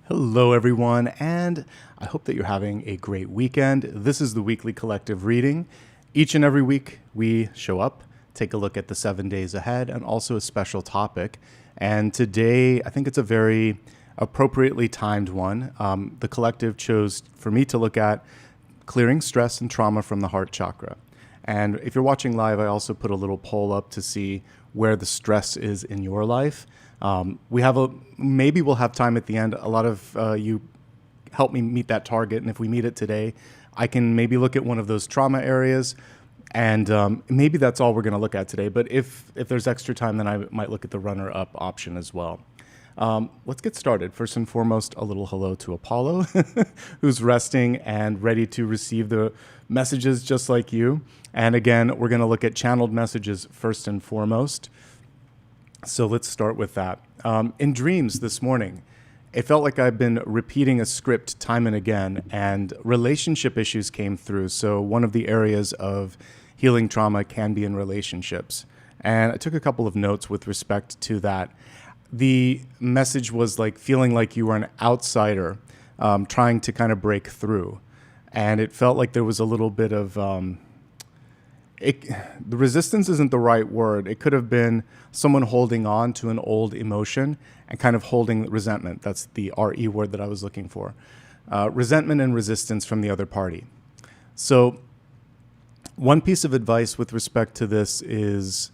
Hello, everyone, and I hope that you're having a great weekend. This is the weekly collective reading. Each and every week, we show up, take a look at the 7 days ahead, and also a special topic. And today, I think it's a very appropriately timed one. The collective chose for me to look at clearing stress and trauma from the heart chakra. And if you're watching live, I also put a little poll up to see where the stress is in your life. Maybe we'll have time at the end. A lot of you help me meet that target, and if we meet it today, I can maybe look at one of those trauma areas, and maybe that's all we're going to look at today. But if there's extra time, then I might look at the runner-up option as well. Let's get started. First and foremost, a little hello to Apollo, who's resting and ready to receive the messages just like you. And again, we're going to look at channeled messages first and foremost. So let's start with that. In dreams this morning, it felt like I've been repeating a script time and again, and relationship issues came through. So one of the areas of healing trauma can be in relationships. And I took a couple of notes with respect to that. The message was like feeling like you were an outsider, trying to kind of break through. And it felt like there was a little bit of... the resistance isn't the right word. It could have been someone holding on to an old emotion and kind of holding resentment. That's the RE word that I was looking for. Resentment and resistance from the other party. So one piece of advice with respect to this is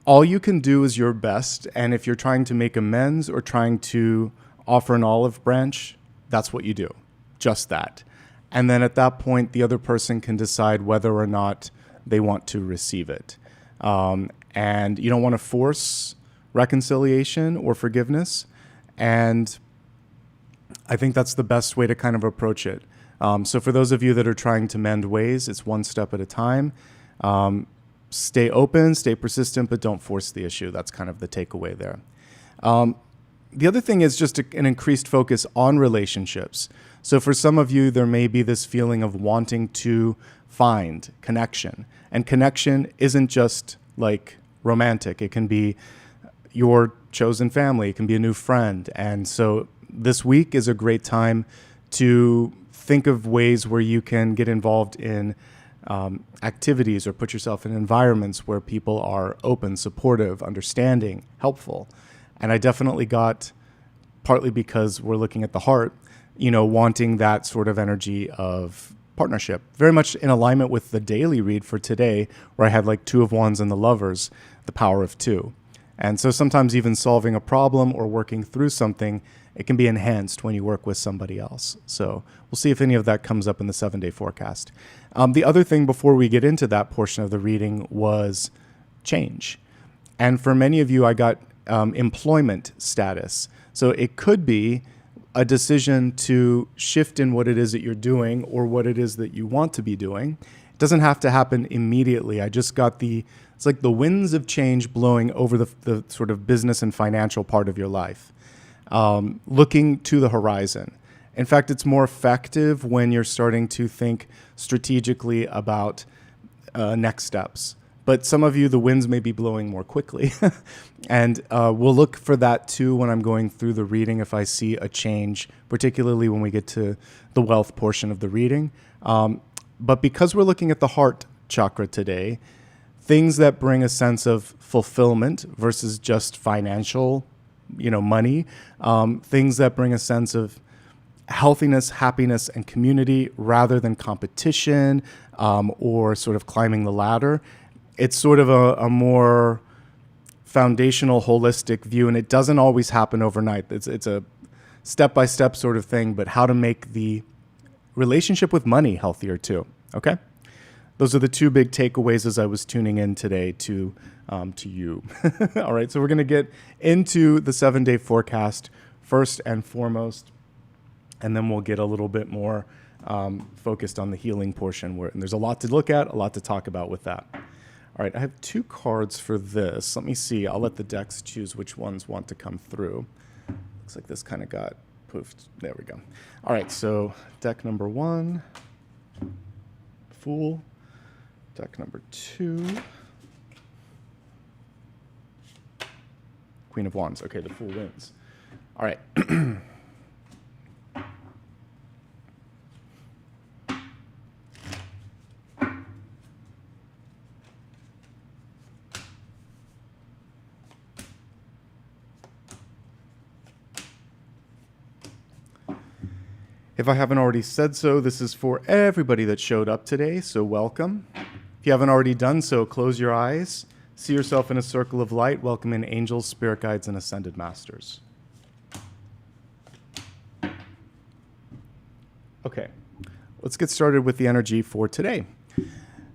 all you can do is your best. And if you're trying to make amends or trying to offer an olive branch, that's what you do. Just that. And then at that point, the other person can decide whether or not they want to receive it. And you don't want to force reconciliation or forgiveness. And I think that's the best way to kind of approach it. So for those of you that are trying to mend ways, it's one step at a time. Stay open, stay persistent, but don't force the issue. That's kind of the takeaway there. The other thing is just an increased focus on relationships. So for some of you, there may be this feeling of wanting to find connection. And connection isn't just like romantic. It can be your chosen family. It can be a new friend. And so this week is a great time to think of ways where you can get involved in activities or put yourself in environments where people are open, supportive, understanding, helpful. And I definitely got, partly because we're looking at the heart, wanting that sort of energy of partnership. Very much in alignment with the daily read for today, where I had like Two of Wands and the Lovers, the power of two. And so sometimes even solving a problem or working through something, it can be enhanced when you work with somebody else. So we'll see if any of that comes up in the 7-day forecast. The other thing before we get into that portion of the reading was change. And for many of you, I got employment status. So it could be a decision to shift in what it is that you're doing or what it is that you want to be doing. It doesn't have to happen immediately. I just got it's like the winds of change blowing over the sort of business and financial part of your life, looking to the horizon. In fact, it's more effective when you're starting to think strategically about next steps. But some of you, the winds may be blowing more quickly. And we'll look for that too when I'm going through the reading if I see a change, particularly when we get to the wealth portion of the reading. But because we're looking at the heart chakra today, things that bring a sense of fulfillment versus just financial, money, things that bring a sense of healthiness, happiness, and community rather than competition or sort of climbing the ladder. It's sort of a more foundational, holistic view, and it doesn't always happen overnight. It's a step-by-step sort of thing, but how to make the relationship with money healthier too, okay? Those are the two big takeaways as I was tuning in today to you. All right, so we're going to get into the 7-day forecast first and foremost, and then we'll get a little bit more focused on the healing portion. And there's a lot to look at, a lot to talk about with that. All right, I have 2 cards for this. Let me see. I'll let the decks choose which ones want to come through. Looks like this kind of got poofed. There we go. All right, so deck number 1, Fool. Deck number 2, Queen of Wands. Okay, the Fool wins. All right. If I haven't already said so, this is for everybody that showed up today, so welcome. If you haven't already done so, close your eyes, see yourself in a circle of light, welcome in angels, spirit guides, and ascended masters. Okay, let's get started with the energy for today.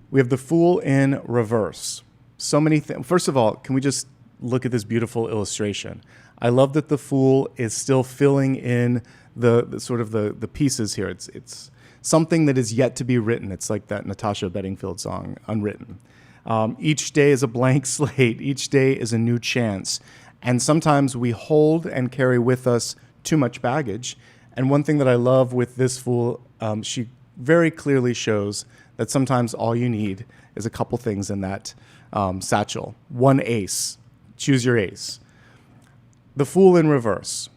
We have the Fool in reverse. So many things. First of all, can we just look at this beautiful illustration? I love that the Fool is still filling in the sort of the pieces here. It's something that is yet to be written. It's like that Natasha Bedingfield song, Unwritten. Each day is a blank slate. Each day is a new chance. And sometimes we hold and carry with us too much baggage. And one thing that I love with this Fool, she very clearly shows that sometimes all you need is a couple things in that satchel. One ace. Choose your ace. The Fool in reverse.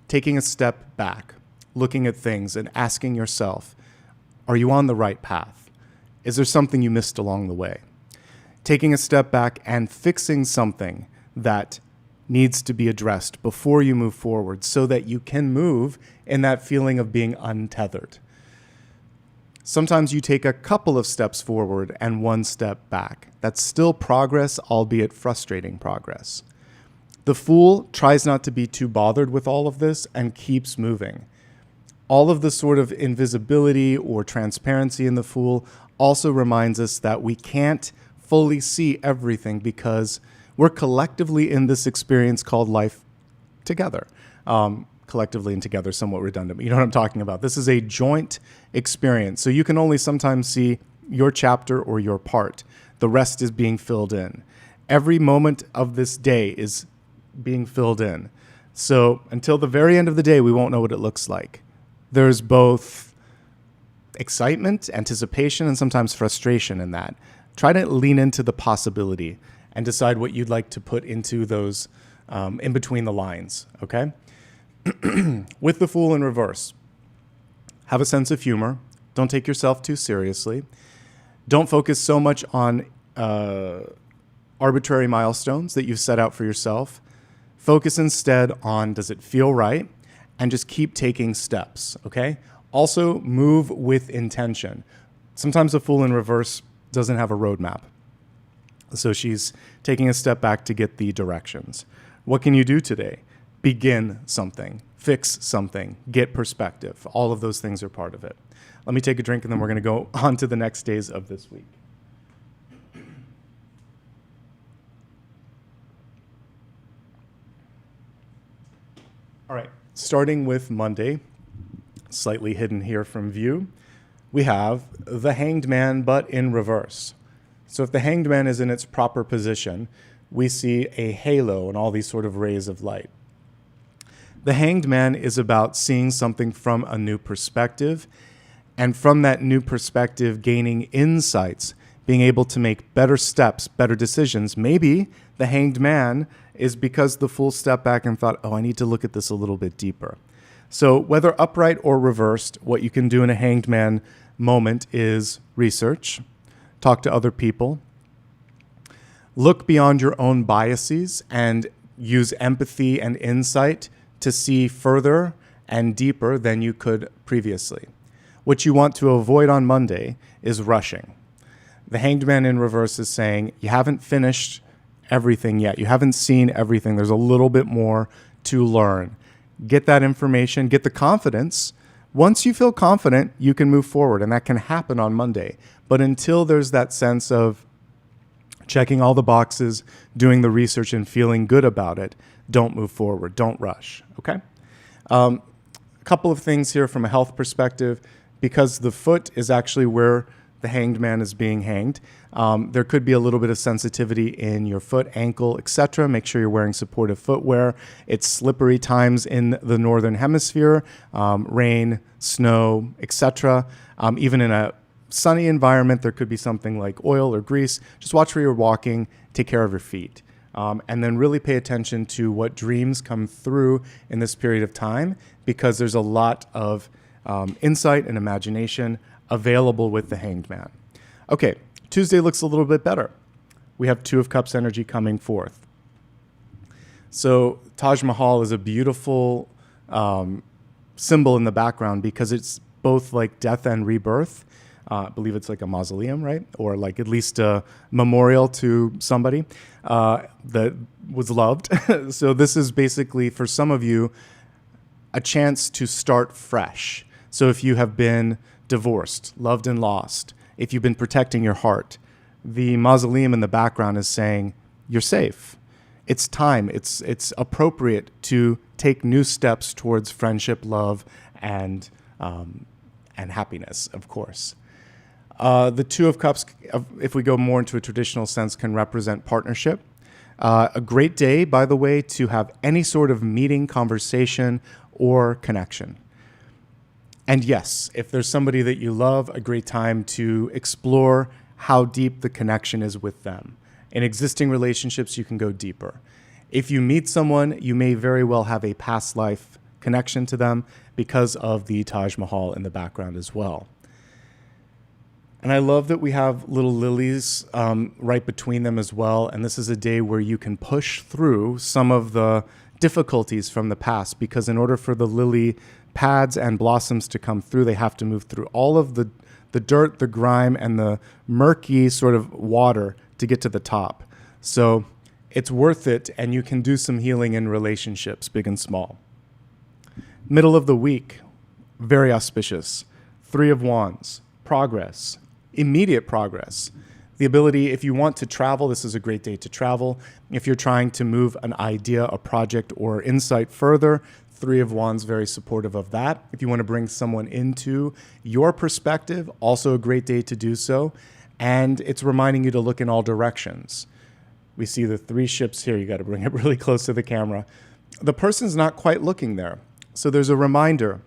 Taking a step back, looking at things and asking yourself, are you on the right path? Is there something you missed along the way? Taking a step back and fixing something that needs to be addressed before you move forward so that you can move in that feeling of being untethered. Sometimes you take a couple of steps forward and one step back. That's still progress, albeit frustrating progress. The Fool tries not to be too bothered with all of this and keeps moving. All of the sort of invisibility or transparency in the Fool also reminds us that we can't fully see everything because we're collectively in this experience called life together. Collectively and together, somewhat redundant, but you know what I'm talking about. This is a joint experience. So you can only sometimes see your chapter or your part. The rest is being filled in. Every moment of this day is being filled in. So until the very end of the day, we won't know what it looks like. There's both excitement, anticipation, and sometimes frustration in that. Try to lean into the possibility and decide what you'd like to put into those in between the lines, okay? With the Fool in reverse, have a sense of humor. Don't take yourself too seriously. Don't focus so much on arbitrary milestones that you've set out for yourself. Focus instead on, does it feel right? And just keep taking steps, okay? Also, move with intention. Sometimes the Fool in reverse doesn't have a roadmap. So she's taking a step back to get the directions. What can you do today? Begin something, fix something, get perspective. All of those things are part of it. Let me take a drink and then we're going to go on to the next days of this week. All right, starting with Monday, slightly hidden here from view, we have the Hanged Man, but in reverse. So if the Hanged Man is in its proper position, we see a halo and all these sort of rays of light. The Hanged Man is about seeing something from a new perspective, and from that new perspective, gaining insights, being able to make better steps, better decisions. Maybe the Hanged Man is because the Fool stepped back and thought, oh, I need to look at this a little bit deeper. So whether upright or reversed, what you can do in a Hanged Man moment is research, talk to other people, look beyond your own biases and use empathy and insight to see further and deeper than you could previously. What you want to avoid on Monday is rushing. The Hanged Man in reverse is saying, you haven't finished everything yet. You haven't seen everything. There's a little bit more to learn. Get that information, get the confidence. Once you feel confident, you can move forward, and that can happen on Monday. But until there's that sense of checking all the boxes, doing the research, and feeling good about it, don't move forward. Don't rush, okay? A couple of things here from a health perspective. Because the foot is actually where the Hanged Man is being hanged, there could be a little bit of sensitivity in your foot, ankle, etc. Make sure you're wearing supportive footwear. It's slippery times in the northern hemisphere, rain, snow, etc. Even in a sunny environment, there could be something like oil or grease. Just watch where you're walking. Take care of your feet. And then really pay attention to what dreams come through in this period of time, because there's a lot of insight and imagination available with the Hanged Man. Okay, Tuesday looks a little bit better. We have Two of Cups energy coming forth. So Taj Mahal is a beautiful symbol in the background because it's both like death and rebirth. I believe it's like a mausoleum, right? Or like at least a memorial to somebody that was loved. So this is basically, for some of you, a chance to start fresh. So if you have been divorced, loved and lost, if you've been protecting your heart, the mausoleum in the background is saying, you're safe. It's time. It's appropriate to take new steps towards friendship, love, and happiness, of course. The Two of Cups, if we go more into a traditional sense, can represent partnership. A great day, by the way, to have any sort of meeting, conversation, or connection. And yes, if there's somebody that you love, a great time to explore how deep the connection is with them. In existing relationships, you can go deeper. If you meet someone, you may very well have a past life connection to them because of the Taj Mahal in the background as well. And I love that we have little lilies right between them as well. And this is a day where you can push through some of the difficulties from the past, because in order for the lily pads and blossoms to come through, they have to move through all of the dirt, the grime, and the murky sort of water to get to the top. So it's worth it, and you can do some healing in relationships, big and small. Middle of the week, very auspicious. Three of Wands, progress, immediate progress. The ability, if you want to travel, this is a great day to travel. If you're trying to move an idea, a project, or insight further, Three of Wands, very supportive of that. If you want to bring someone into your perspective, also a great day to do so. And it's reminding you to look in all directions. We see the three ships here. You got to bring it really close to the camera. The person's not quite looking there. So there's a reminder.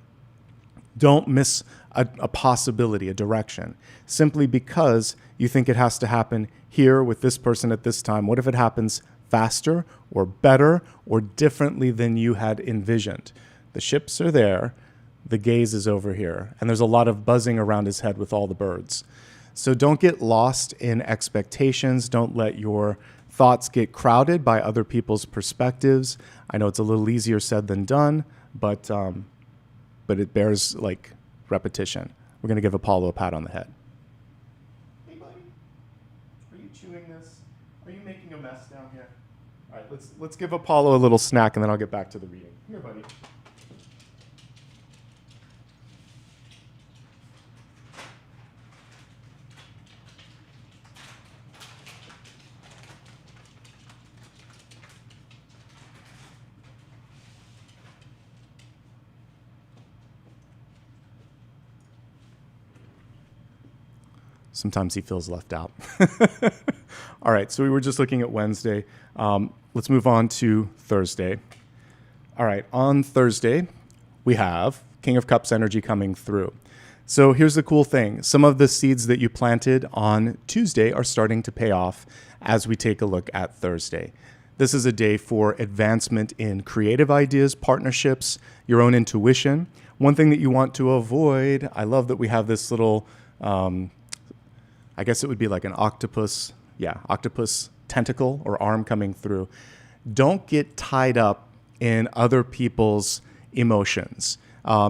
Don't miss a possibility, a direction, simply because you think it has to happen here with this person at this time. What if it happens faster or better or differently than you had envisioned? The ships are there. The gaze is over here. And there's a lot of buzzing around his head with all the birds. So don't get lost in expectations. Don't let your thoughts get crowded by other people's perspectives. I know it's a little easier said than done, but it bears like repetition. We're going to give Apollo a pat on the head. Hey, buddy. Are you chewing this? Are you making a mess down here? All right, let's give Apollo a little snack, and then I'll get back to the reading. Here, buddy. Sometimes he feels left out. All right, so we were just looking at Wednesday. Let's move on to Thursday. All right, on Thursday, we have King of Cups energy coming through. So here's the cool thing. Some of the seeds that you planted on Tuesday are starting to pay off as we take a look at Thursday. This is a day for advancement in creative ideas, partnerships, your own intuition. One thing that you want to avoid, I love that we have this little... I guess it would be like an octopus, octopus tentacle or arm coming through. Don't get tied up in other people's emotions.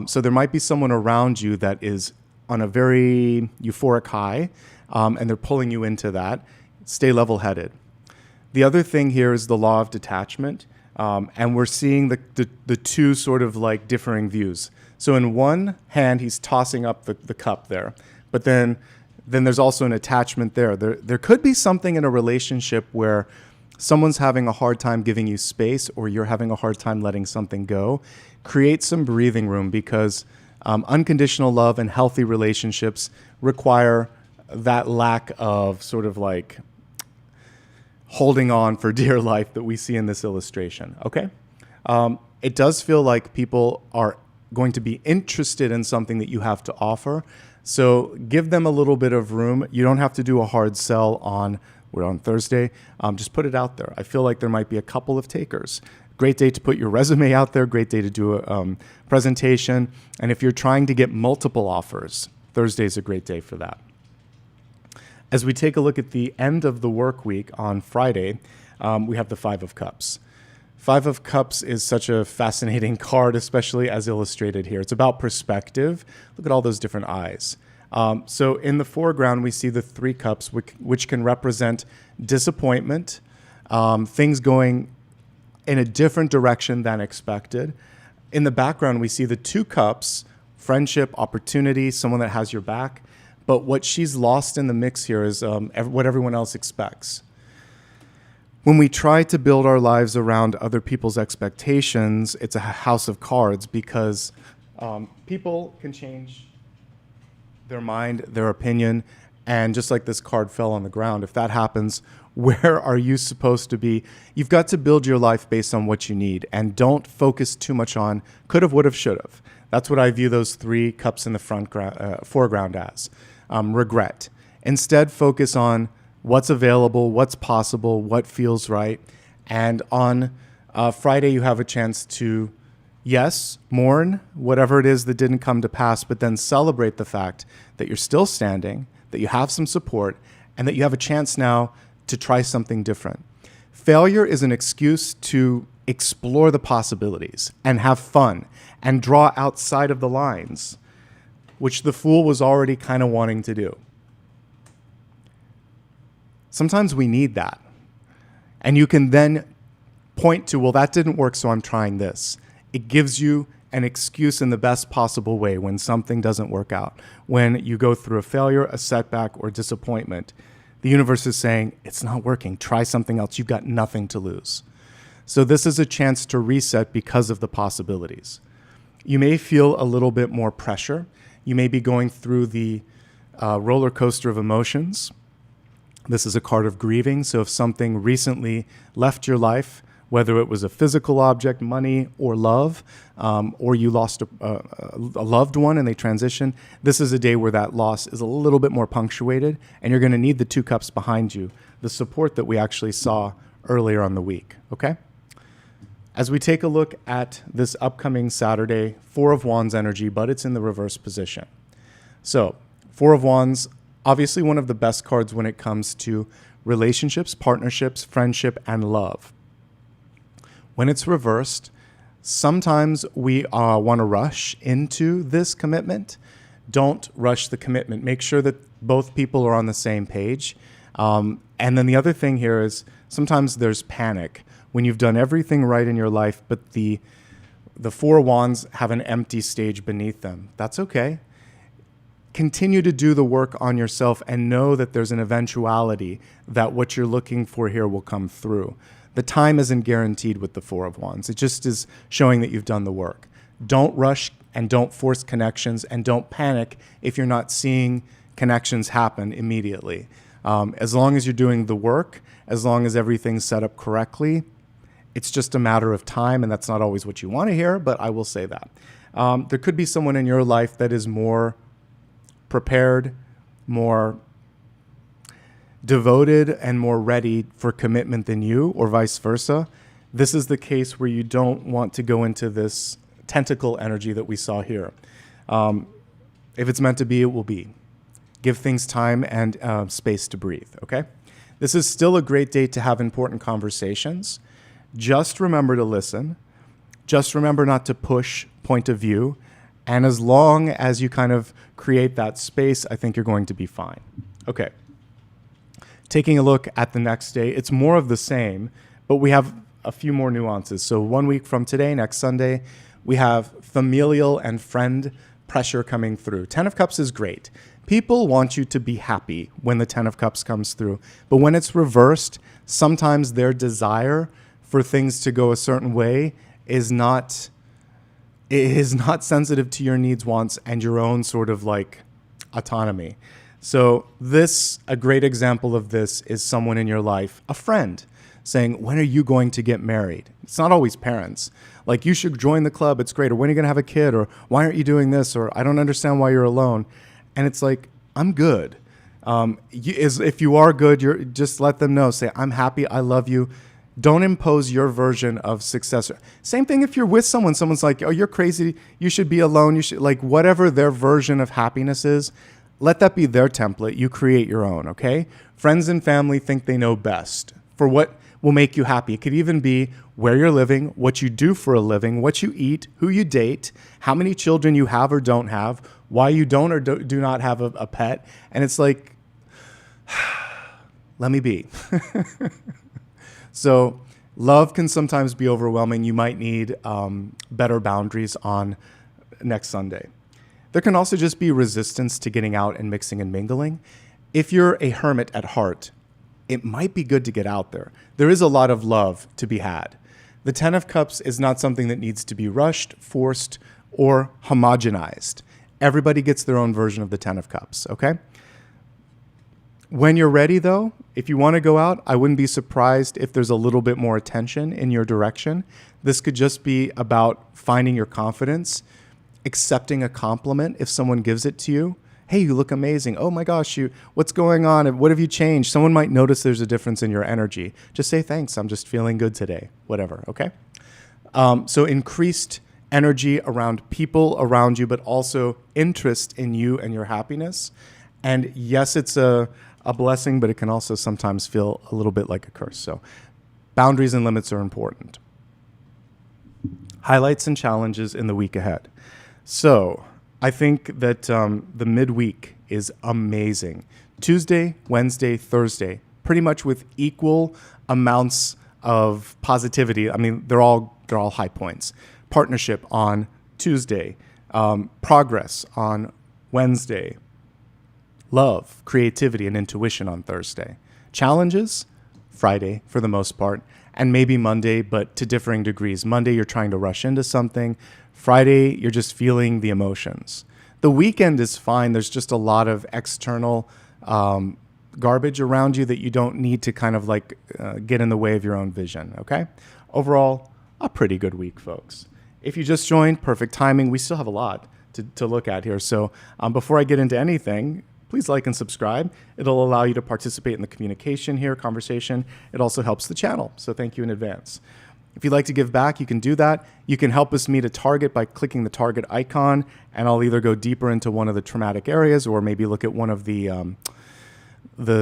So there might be someone around you that is on a very euphoric high, and they're pulling you into that. Stay level-headed. The other thing here is the law of detachment, and we're seeing the two sort of like differing views. So in one hand, he's tossing up the cup there, but then there's also an attachment there. There could be something in a relationship where someone's having a hard time giving you space, or you're having a hard time letting something go. Create some breathing room, because unconditional love and healthy relationships require that lack of sort of like holding on for dear life that we see in this illustration, okay? It does feel like people are going to be interested in something that you have to offer. So give them a little bit of room. You don't have to do a hard sell on We're on Thursday. Just put it out there. I feel like there might be a couple of takers. Great day to put your resume out there. Great day to do a presentation. And if you're trying to get multiple offers, Thursday is a great day for that. As we take a look at the end of the work week on Friday, we have the Five of Cups. Five of Cups is such a fascinating card, especially as illustrated here. It's about perspective. Look at all those different eyes. So in the foreground, we see the Three Cups, which can represent disappointment, things going in a different direction than expected. In the background, we see the Two Cups, friendship, opportunity, someone that has your back. But what she's lost in the mix here is what everyone else expects. When we try to build our lives around other people's expectations, it's a house of cards because people can change their mind, their opinion, and just like this card fell on the ground, if that happens, where are you supposed to be? You've got to build your life based on what you need, and don't focus too much on could've, would've, should've. That's what I view those Three Cups in the foreground as, regret. Instead, focus on what's available, what's possible, what feels right. And on Friday, you have a chance to, yes, mourn whatever it is that didn't come to pass, but then celebrate the fact that you're still standing, that you have some support, and that you have a chance now to try something different. Failure is an excuse to explore the possibilities and have fun and draw outside of the lines, which the Fool was already kind of wanting to do. Sometimes we need that. And you can then point to, well, that didn't work, so I'm trying this. It gives you an excuse in the best possible way when something doesn't work out. When you go through a failure, a setback, or disappointment, the universe is saying, it's not working. Try something else. You've got nothing to lose. So this is a chance to reset because of the possibilities. You may feel a little bit more pressure. You may be going through the roller coaster of emotions. This is a card of grieving. So if something recently left your life, whether it was a physical object, money, or love, or you lost a loved one and they transition, this is a day where that loss is a little bit more punctuated, and you're going to need the Two Cups behind you, the support that we actually saw earlier on the week, okay? As we take a look at this upcoming Saturday, Four of Wands energy, but it's in the reverse position. So, Four of Wands, obviously one of the best cards when it comes to relationships, partnerships, friendship, and love. When it's reversed, sometimes we want to rush into this commitment. Don't rush the commitment. Make sure that both people are on the same page. And then the other thing here is sometimes there's panic when you've done everything right in your life, but the Four of Wands have an empty stage beneath them. That's okay. Continue to do the work on yourself and know that there's an eventuality that what you're looking for here will come through. The time isn't guaranteed with the Four of Wands. It just is showing that you've done the work. Don't rush and don't force connections, and don't panic if you're not seeing connections happen immediately. As long as you're doing the work, as long as everything's set up correctly, it's just a matter of time, and that's not always what you want to hear, but I will say that. There could be someone in your life that is more prepared, more devoted, and more ready for commitment than you, or vice versa. This is the case where you don't want to go into this tentacle energy that we saw here. If it's meant to be, it will be. Give things time and space to breathe, okay? This is still a great day to have important conversations. Just remember to listen. Just remember not to push point of view. And as long as you kind of create that space, I think you're going to be fine. Okay. Taking a look at the next day, it's more of the same, but we have a few more nuances. So 1 week from today, next Sunday, we have familial and friend pressure coming through. 10 of Cups is great. People want you to be happy when the 10 of Cups comes through. But when it's reversed, sometimes their desire for things to go a certain way is not sensitive to your needs, wants, and your own sort of like autonomy. So a great example of this is someone in your life, a friend, saying, when are you going to get married? It's not always parents. Like, you should join the club, it's great. Or when are you going to have a kid? Or why aren't you doing this? Or I don't understand why you're alone. And it's like, I'm good. If you are good, you're just let them know. Say, I'm happy. I love you. Don't impose your version of success. Same thing if you're with someone. Someone's like, oh, you're crazy. You should be alone. You should, like, whatever their version of happiness is, let that be their template. You create your own, okay? Friends and family think they know best for what will make you happy. It could even be where you're living, what you do for a living, what you eat, who you date, how many children you have or don't have, why you don't or do not have a pet. And it's like, let me be. So love can sometimes be overwhelming. You might need better boundaries on next Sunday. There can also just be resistance to getting out and mixing and mingling. If you're a hermit at heart, it might be good to get out there. There is a lot of love to be had. The Ten of Cups is not something that needs to be rushed, forced, or homogenized. Everybody gets their own version of the Ten of Cups, okay? When you're ready, though, if you want to go out, I wouldn't be surprised if there's a little bit more attention in your direction. This could just be about finding your confidence, accepting a compliment if someone gives it to you. Hey, you look amazing. Oh my gosh, what's going on? What have you changed? Someone might notice there's a difference in your energy. Just say, thanks, I'm just feeling good today. Whatever, okay? So increased energy around people around you, but also interest in you and your happiness. And yes, it's a blessing, but it can also sometimes feel a little bit like a curse. So boundaries and limits are important. Highlights and challenges in the week ahead. So I think that the midweek is amazing. Tuesday, Wednesday, Thursday, pretty much with equal amounts of positivity. I mean, they're all high points. Partnership on Tuesday, progress on Wednesday, love, creativity, and intuition on Thursday. Challenges, Friday for the most part, and maybe Monday, but to differing degrees. Monday, you're trying to rush into something. Friday, you're just feeling the emotions. The weekend is fine. There's just a lot of external garbage around you that you don't need to kind of like get in the way of your own vision, okay? Overall, a pretty good week, folks. If you just joined, perfect timing. We still have a lot to look at here. So before I get into anything, please like and subscribe. It'll allow you to participate in the communication here, conversation. It also helps the channel. So thank you in advance. If you'd like to give back, you can do that. You can help us meet a target by clicking the target icon, and I'll either go deeper into one of the traumatic areas or maybe look at one of the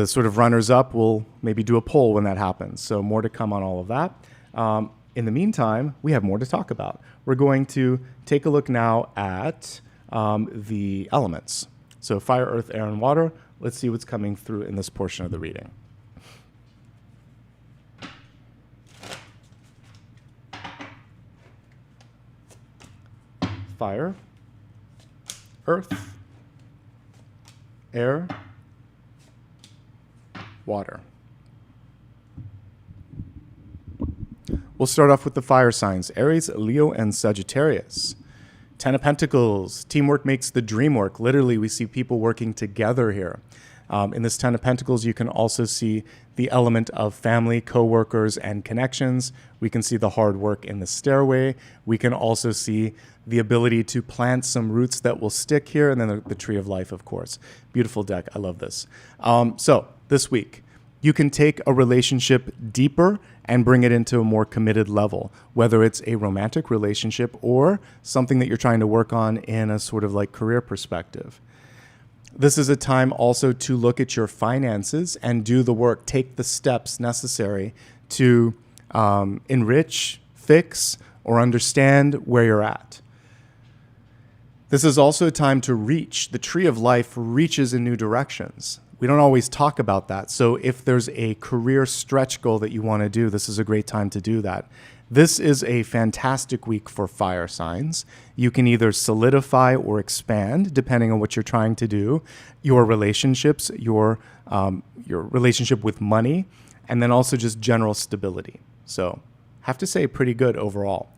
sort of runners-up. We'll maybe do a poll when that happens. So more to come on all of that. In the meantime, we have more to talk about. We're going to take a look now at the elements. So fire, earth, air, and water. Let's see what's coming through in this portion of the reading. Fire, earth, air, water. We'll start off with the fire signs, Aries, Leo, and Sagittarius. Ten of Pentacles, teamwork makes the dream work. Literally, we see people working together here. In this Ten of Pentacles, you can also see the element of family, co-workers, and connections. We can see the hard work in the stairway. We can also see the ability to plant some roots that will stick here, and then the tree of life, of course. Beautiful deck. I love this. So this week, you can take a relationship deeper and bring it into a more committed level, whether it's a romantic relationship or something that you're trying to work on in a sort of like career perspective. This is a time also to look at your finances and do the work, take the steps necessary to enrich, fix, or understand where you're at. This is also a time to reach. The tree of life reaches in new directions. We don't always talk about that. So if there's a career stretch goal that you want to do, this is a great time to do that. This is a fantastic week for fire signs. You can either solidify or expand, depending on what you're trying to do, your relationships, your relationship with money, and then also just general stability. So have to say pretty good overall.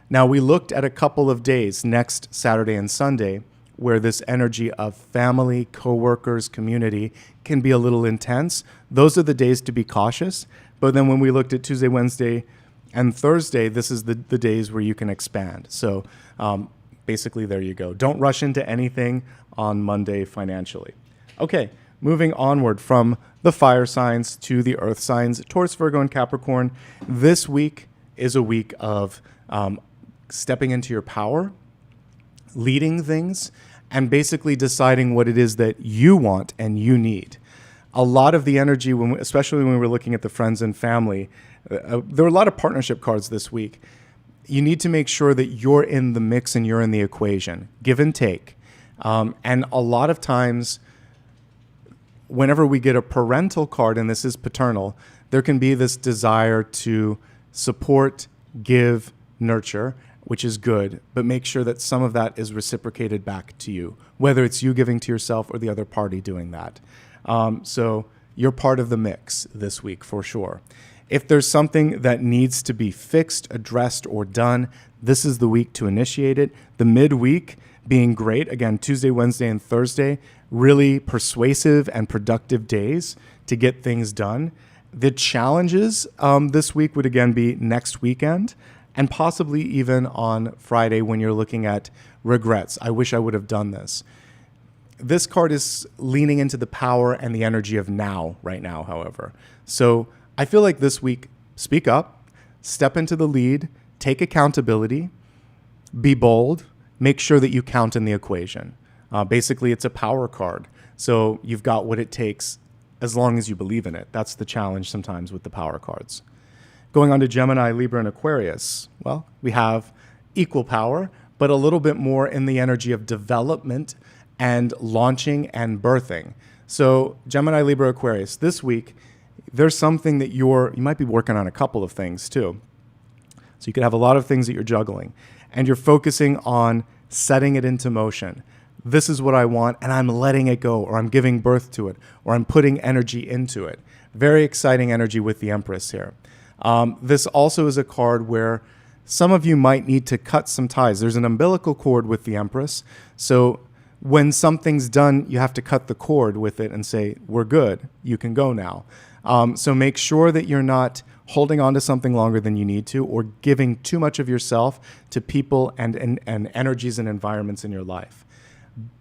Now, we looked at a couple of days, next Saturday and Sunday, where this energy of family, coworkers, community can be a little intense. Those are the days to be cautious. But then when we looked at Tuesday, Wednesday, and Thursday, this is the days where you can expand. So basically, there you go. Don't rush into anything on Monday financially. Okay, moving onward from the fire signs to the earth signs, Taurus, Virgo, and Capricorn. This week is a week of stepping into your power, leading things, and basically deciding what it is that you want and you need. A lot of the energy, especially when we were looking at the friends and family, there were a lot of partnership cards this week. You need to make sure that you're in the mix and you're in the equation, give and take. And a lot of times, whenever we get a parental card, and this is paternal, there can be this desire to support, give, nurture, which is good, but make sure that some of that is reciprocated back to you, whether it's you giving to yourself or the other party doing that. So you're part of the mix this week for sure. If there's something that needs to be fixed, addressed, or done, this is the week to initiate it. The midweek being great. Again, Tuesday, Wednesday, and Thursday, really persuasive and productive days to get things done. The challenges this week would again be next weekend and possibly even on Friday when you're looking at regrets. I wish I would have done this. This card is leaning into the power and the energy of now, right now, however. So I feel like this week, speak up, step into the lead, take accountability, be bold, make sure that you count in the equation. Basically, it's a power card. So you've got what it takes as long as you believe in it. That's the challenge sometimes with the power cards. Going on to Gemini, Libra, and Aquarius. Well, we have equal power, but a little bit more in the energy of development and launching and birthing. So Gemini, Libra, Aquarius, this week, there's something that you might be working on a couple of things too. So you could have a lot of things that you're juggling and you're focusing on setting it into motion. This is what I want and I'm letting it go, or I'm giving birth to it, or I'm putting energy into it. Very exciting energy with the Empress here. This also is a card where some of you might need to cut some ties. There's an umbilical cord with the Empress. So when something's done, you have to cut the cord with it and say, we're good, you can go now. So make sure that you're not holding on to something longer than you need to, or giving too much of yourself to people and energies and environments in your life.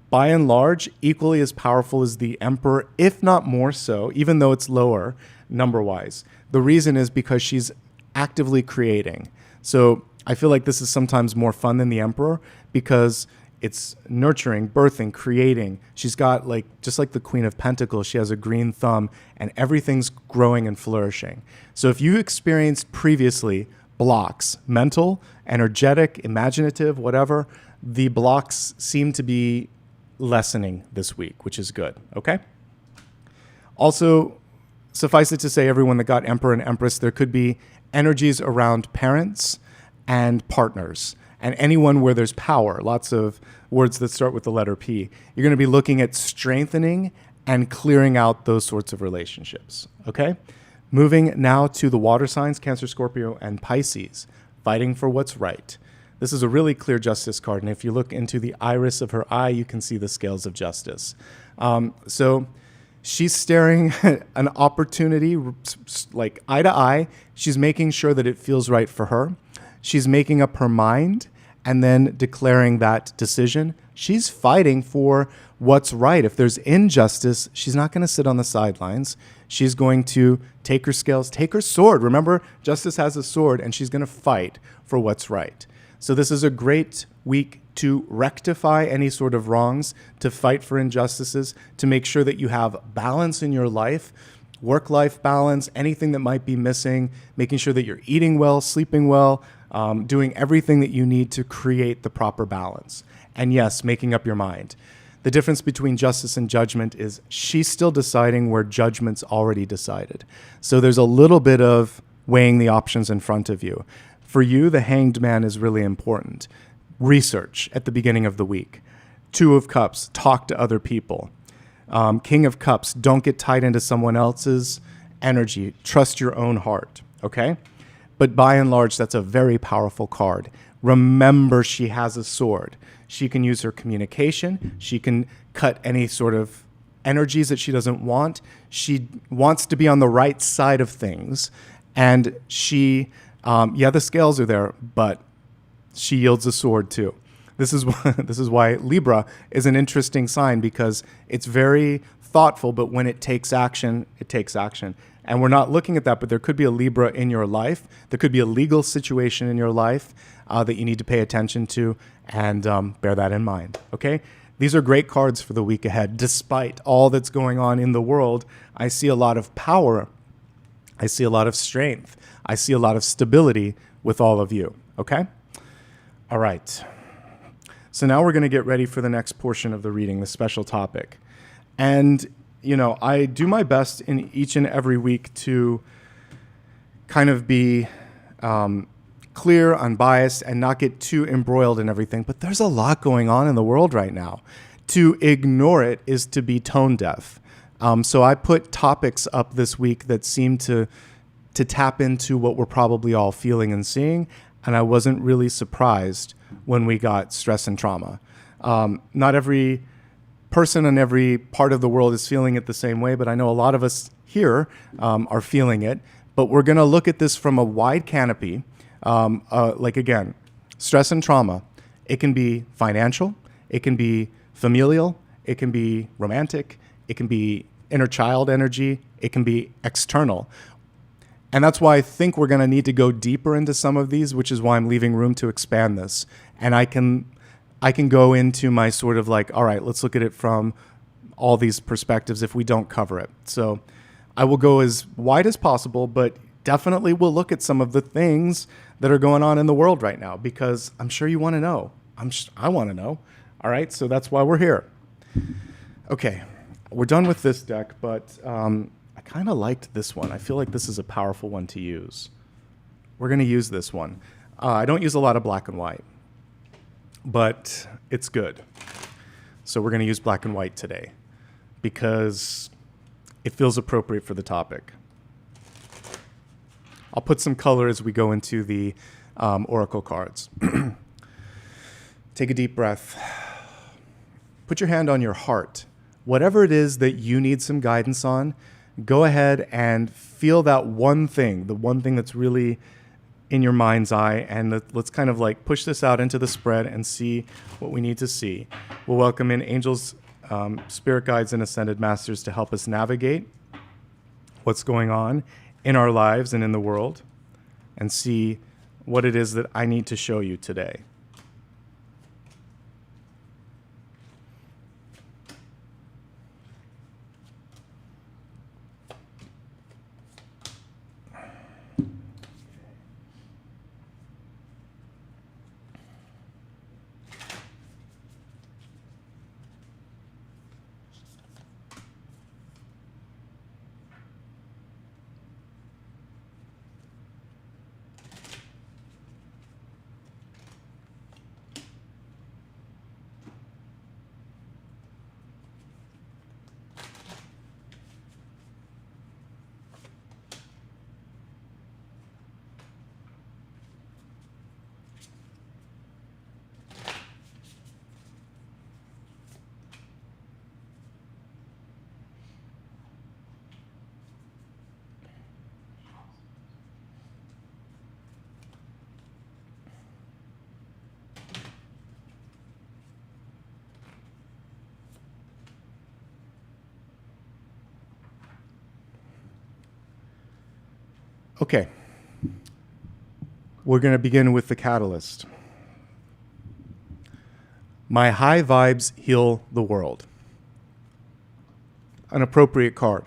By and large, equally as powerful as the Emperor, if not more so, even though it's lower number-wise. The reason is because she's actively creating. So I feel like this is sometimes more fun than the Emperor because it's nurturing, birthing, creating. She's got just like the Queen of Pentacles, she has a green thumb and everything's growing and flourishing. So if you experienced previously blocks, mental, energetic, imaginative, whatever, the blocks seem to be lessening this week, which is good, okay? Also, suffice it to say, everyone that got Emperor and Empress, there could be energies around parents and partners. And anyone where there's power, lots of words that start with the letter P, you're going to be looking at strengthening and clearing out those sorts of relationships, okay? Moving now to the water signs, Cancer, Scorpio, and Pisces, fighting for what's right. This is a really clear justice card, and if you look into the iris of her eye, you can see the scales of justice. So she's staring at an opportunity, like eye to eye. She's making sure that it feels right for her. She's making up her mind and then declaring that decision. She's fighting for what's right. If there's injustice, she's not going to sit on the sidelines. She's going to take her scales, take her sword. Remember, justice has a sword, and she's going to fight for what's right. So this is a great week to rectify any sort of wrongs, to fight for injustices, to make sure that you have balance in your life, work-life balance, anything that might be missing, making sure that you're eating well, sleeping well, doing everything that you need to create the proper balance. And yes, making up your mind. The difference between justice and judgment is she's still deciding where judgment's already decided. So there's a little bit of weighing the options in front of you. For you, the Hanged Man is really important. Research at the beginning of the week. Two of Cups, talk to other people. King of Cups, don't get tied into someone else's energy. Trust your own heart, okay? But by and large, that's a very powerful card. Remember, she has a sword. She can use her communication. She can cut any sort of energies that she doesn't want. She wants to be on the right side of things. And she, the scales are there, but she yields a sword too. This is why Libra is an interesting sign, because it's very thoughtful, but when it takes action, it takes action. And we're not looking at that, but there could be a Libra in your life. There could be a legal situation in your life that you need to pay attention to, and bear that in mind, okay? These are great cards for the week ahead. Despite all that's going on in the world, I see a lot of power. I see a lot of strength. I see a lot of stability with all of you, okay? All right. So now we're going to get ready for the next portion of the reading, the special topic. And, you know, I do my best in each and every week to kind of be clear, unbiased, and not get too embroiled in everything. But there's a lot going on in the world right now. To ignore it is to be tone deaf. So I put topics up this week that seem to tap into what we're probably all feeling and seeing. And I wasn't really surprised when we got stress and trauma. Not every person in every part of the world is feeling it the same way, but I know a lot of us here are feeling it. But we're going to look at this from a wide canopy. Like, again, stress and trauma. It can be financial. It can be familial. It can be romantic. It can be inner child energy. It can be external. And that's why I think we're going to need to go deeper into some of these, which is why I'm leaving room to expand this. And I can go into my sort of like, all right, let's look at it from all these perspectives if we don't cover it. So I will go as wide as possible, but definitely we'll look at some of the things that are going on in the world right now, because I'm sure you want to know. I want to know. All right, so that's why we're here. Okay, we're done with this deck, but I kind of liked this one. I feel like this is a powerful one to use. We're going to use this one. I don't use a lot of black and white, but it's good. So we're going to use black and white today because it feels appropriate for the topic. I'll put some color as we go into the oracle cards. Take a deep breath. Put your hand on your heart. Whatever it is that you need some guidance on, go ahead and feel that one thing, the one thing that's really in your mind's eye, and let's kind of like push this out into the spread and see what we need to see. We'll welcome in angels, spirit guides, and ascended masters to help us navigate what's going on in our lives and in the world, and see what it is that I need to show you today. Okay, we're going to begin with the catalyst. My high vibes heal the world. An appropriate card.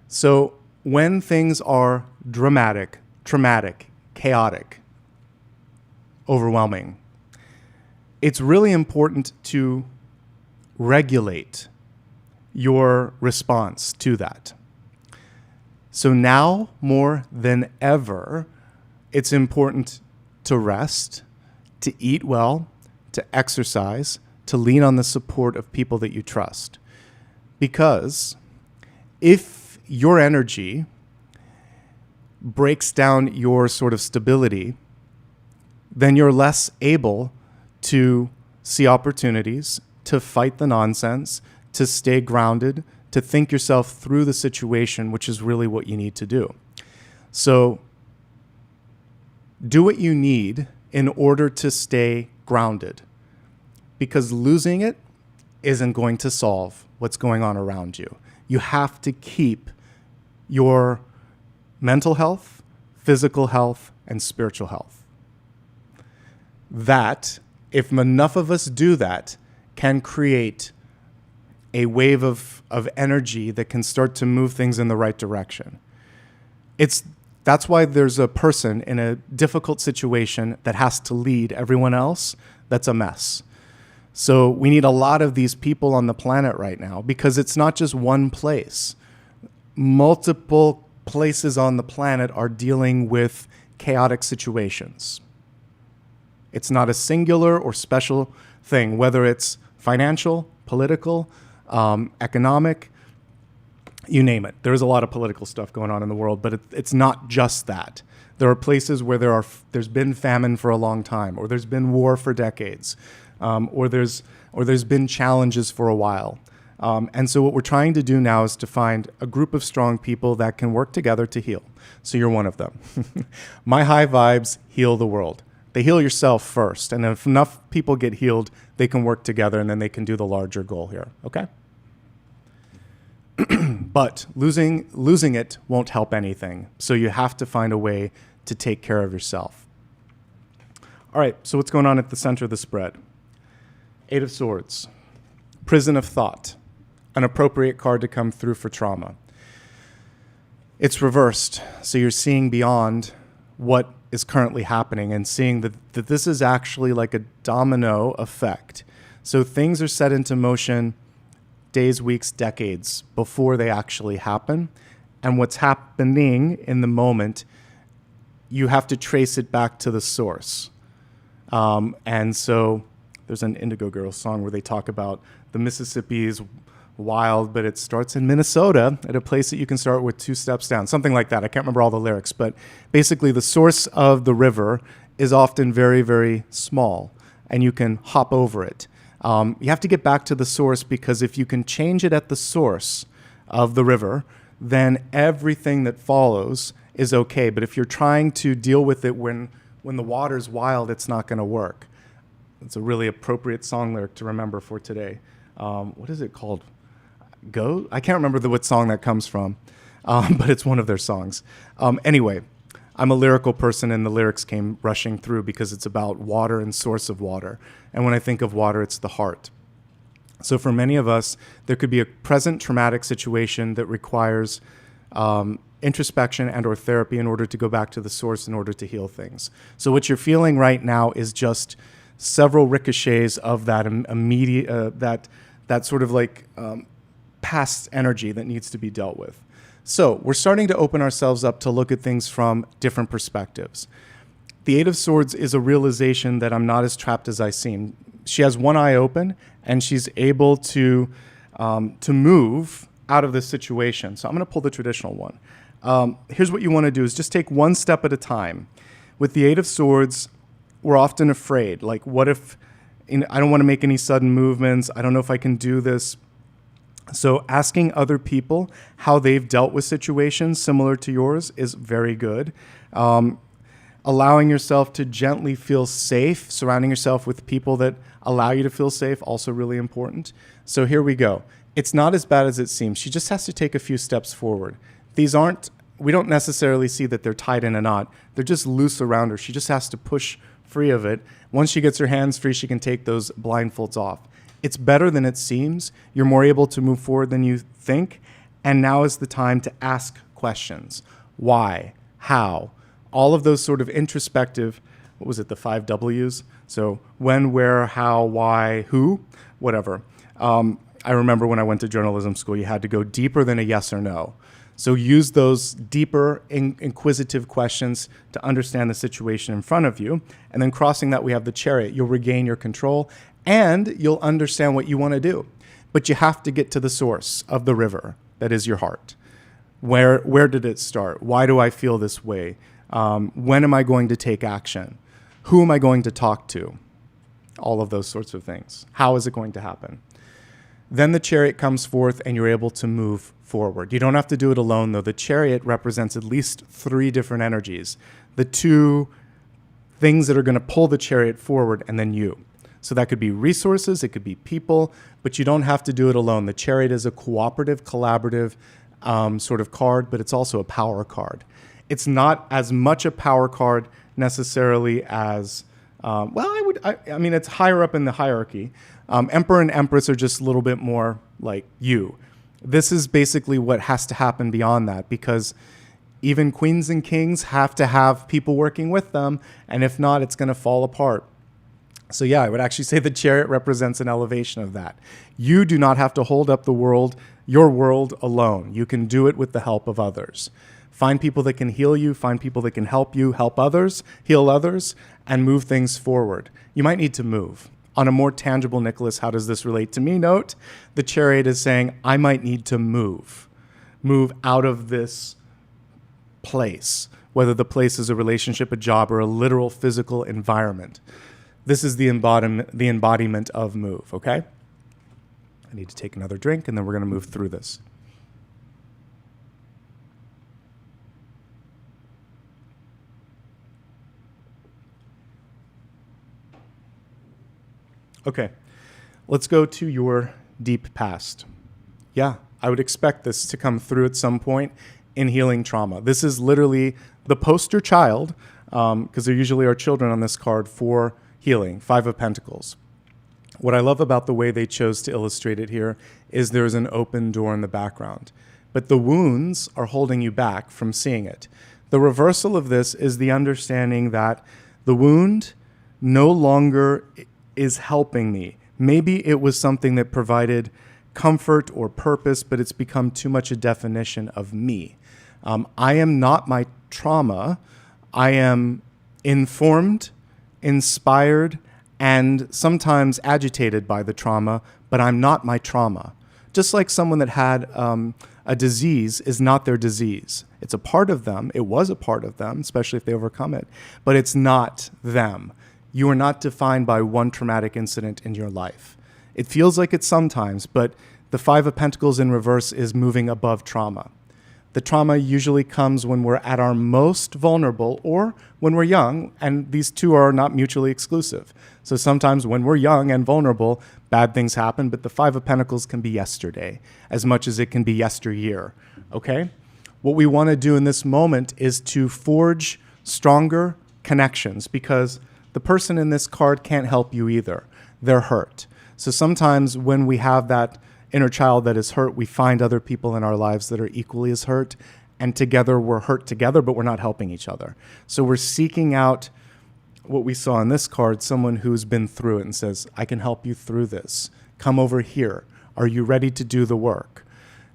So when things are dramatic, traumatic, chaotic, overwhelming, it's really important to regulate your response to that. So now more than ever, it's important to rest, to eat well, to exercise, to lean on the support of people that you trust. Because if your energy breaks down your sort of stability, then you're less able to see opportunities, to fight the nonsense, to stay grounded, to think yourself through the situation, which is really what you need to do. So do what you need in order to stay grounded, because losing it isn't going to solve what's going on around you. You have to keep your mental health, physical health, and spiritual health. That, if enough of us do that, can create a wave of energy that can start to move things in the right direction. That's why there's a person in a difficult situation that has to lead everyone else that's a mess. So we need a lot of these people on the planet right now, because it's not just one place. Multiple places on the planet are dealing with chaotic situations. It's not a singular or special thing, whether it's financial, political, economic, you name it. There's a lot of political stuff going on in the world, but it's not just that. There are places where there's been famine for a long time, or there's been war for decades, or there's been challenges for a while. And so what we're trying to do now is to find a group of strong people that can work together to heal. So you're one of them. My high vibes heal the world. They heal yourself first, and if enough people get healed, they can work together, and then they can do the larger goal here, okay? But losing it won't help anything. So you have to find a way to take care of yourself. All right, so what's going on at the center of the spread? Eight of Swords, Prison of Thought, an appropriate card to come through for trauma. It's reversed, so you're seeing beyond what is currently happening and seeing that this is actually like a domino effect. So things are set into motion days, weeks, decades before they actually happen. And what's happening in the moment, you have to trace it back to the source. And so there's an Indigo Girls song where they talk about the Mississippi is wild, but it starts in Minnesota at a place that you can start with 2 steps down, something like that. I can't remember all the lyrics, but basically the source of the river is often very, very small, and you can hop over it. You have to get back to the source, because if you can change it at the source of the river, then everything that follows is okay. But if you're trying to deal with it when the water's wild, it's not going to work. It's a really appropriate song lyric to remember for today. What is it called? Go? I can't remember what song that comes from, but it's one of their songs. Anyway, I'm a lyrical person, and the lyrics came rushing through because it's about water and source of water. And when I think of water, it's the heart. So for many of us, there could be a present traumatic situation that requires introspection and or therapy in order to go back to the source in order to heal things. So what you're feeling right now is just several ricochets of that immediate, that sort of like past energy that needs to be dealt with. So we're starting to open ourselves up to look at things from different perspectives. The Eight of Swords is a realization that I'm not as trapped as I seem. She has one eye open, and she's able to move out of this situation. So I'm going to pull the traditional one. Here's what you want to do is just take one step at a time. With the Eight of Swords, we're often afraid. Like, what if I don't want to make any sudden movements? I don't know if I can do this. So asking other people how they've dealt with situations similar to yours is very good. Allowing yourself to gently feel safe, surrounding yourself with people that allow you to feel safe, also really important. So here we go. It's not as bad as it seems. She just has to take a few steps forward. We don't necessarily see that they're tied in a knot. They're just loose around her. She just has to push free of it. Once she gets her hands free, she can take those blindfolds off. It's better than it seems. You're more able to move forward than you think. And now is the time to ask questions. Why? How? All of those sort of introspective, what was it, the 5 W's? So when, where, how, why, who, whatever. I remember when I went to journalism school, you had to go deeper than a yes or no. So use those deeper, inquisitive questions to understand the situation in front of you. And then crossing that, we have the Chariot. You'll regain your control, and you'll understand what you want to do. But you have to get to the source of the river that is your heart. Where did it start? Why do I feel this way? When am I going to take action? Who am I going to talk to? All of those sorts of things. How is it going to happen? Then the Chariot comes forth, and you're able to move forward. You don't have to do it alone, though. The Chariot represents at least 3 different energies. The 2 things that are going to pull the Chariot forward, and then you. So that could be resources, it could be people, but you don't have to do it alone. The Chariot is a cooperative, collaborative sort of card, but it's also a power card. It's not as much a power card necessarily as, I mean, it's higher up in the hierarchy. Emperor and Empress are just a little bit more like you. This is basically what has to happen beyond that, because even queens and kings have to have people working with them, and if not, it's going to fall apart. So yeah, I would actually say the Chariot represents an elevation of that. You do not have to hold up the world, your world alone. You can do it with the help of others. Find people that can heal you, find people that can help you, help others, heal others, and move things forward. You might need to move. On a more tangible, Nicholas, how does this relate to me note? The Chariot is saying, I might need to move out of this place, whether the place is a relationship, a job, or a literal physical environment. This is the embodiment of move, okay? I need to take another drink, and then we're going to move through this. Okay, let's go to your deep past. Yeah, I would expect this to come through at some point in healing trauma. This is literally the poster child, because there usually are children on this card, for healing, Five of Pentacles. What I love about the way they chose to illustrate it here is there's an open door in the background, but the wounds are holding you back from seeing it. The reversal of this is the understanding that the wound no longer is helping me. Maybe it was something that provided comfort or purpose, but it's become too much a definition of me. I am not my trauma. I am informed, inspired, and sometimes agitated by the trauma, but I'm not my trauma. Just like someone that had a disease is not their disease. It's a part of them. It was a part of them, especially if they overcome it, but it's not them. You are not defined by one traumatic incident in your life. It feels like it sometimes, but the Five of Pentacles in reverse is moving above trauma. The trauma usually comes when we're at our most vulnerable or when we're young, and these two are not mutually exclusive. So sometimes when we're young and vulnerable, bad things happen, but the Five of Pentacles can be yesterday as much as it can be yesteryear, okay? What we want to do in this moment is to forge stronger connections, because the person in this card can't help you either. They're hurt. So sometimes when we have that inner child that is hurt, we find other people in our lives that are equally as hurt, and together we're hurt together, but we're not helping each other. So we're seeking out what we saw in this card, someone who's been through it and says, I can help you through this. Come over here. Are you ready to do the work?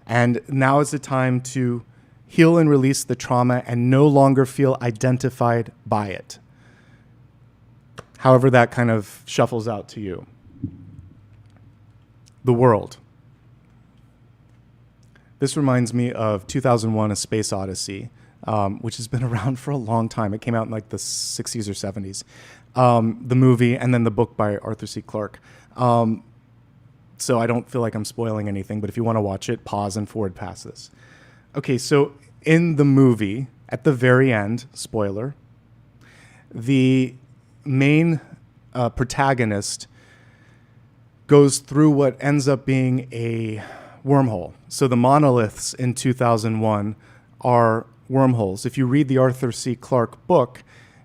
And now is the time to heal and release the trauma and no longer feel identified by it. However that kind of shuffles out to you. The World. This reminds me of 2001: A Space Odyssey, which has been around for a long time. It came out in like the 60s or 70s. The movie, and then the book by Arthur C. Clarke. So I don't feel like I'm spoiling anything, but if you want to watch it, pause and forward past this. Okay, so in the movie, at the very end, spoiler, the main protagonist goes through what ends up being a wormhole. So the monoliths in 2001 are wormholes. If you read the Arthur C. Clarke book,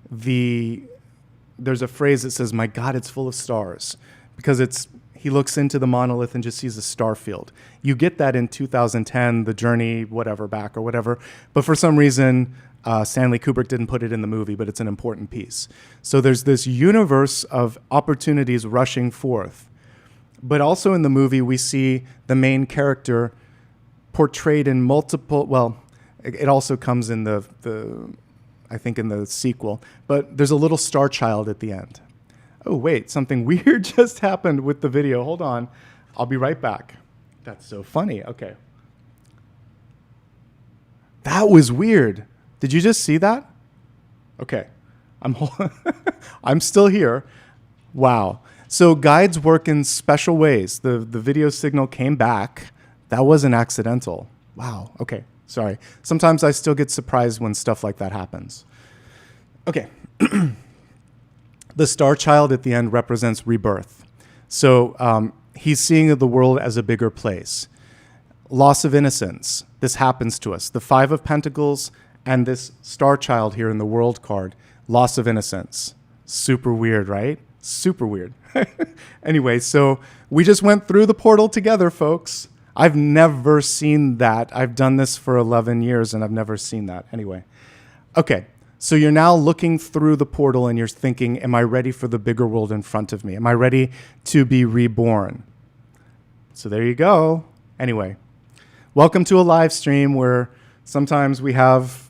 there's a phrase that says, my God, it's full of stars, because he looks into the monolith and just sees a star field. You get that in 2010, The Journey, whatever, back or whatever. But for some reason, Stanley Kubrick didn't put it in the movie, but it's an important piece. So there's this universe of opportunities rushing forth. But also in the movie, we see the main character portrayed in multiple, well, it also comes in I think in the sequel, but there's a little star child at the end. Oh, wait, something weird just happened with the video. Hold on. I'll be right back. That's so funny. Okay. That was weird. Did you just see that? Okay. I'm still here. Wow. So guides work in special ways. The video signal came back. That wasn't accidental. Wow. Okay. Sorry. Sometimes I still get surprised when stuff like that happens. Okay. The star child at the end represents rebirth. So he's seeing the world as a bigger place. Loss of innocence. This happens to us. The Five of Pentacles and this star child here in the World card. Loss of innocence. Super weird, right? Super weird. Anyway, so we just went through the portal together, folks. I've never seen that. I've done this for 11 years and I've never seen that. Anyway. Okay. So you're now looking through the portal and you're thinking, am I ready for the bigger world in front of me? Am I ready to be reborn? So there you go. Anyway, welcome to a live stream where sometimes we have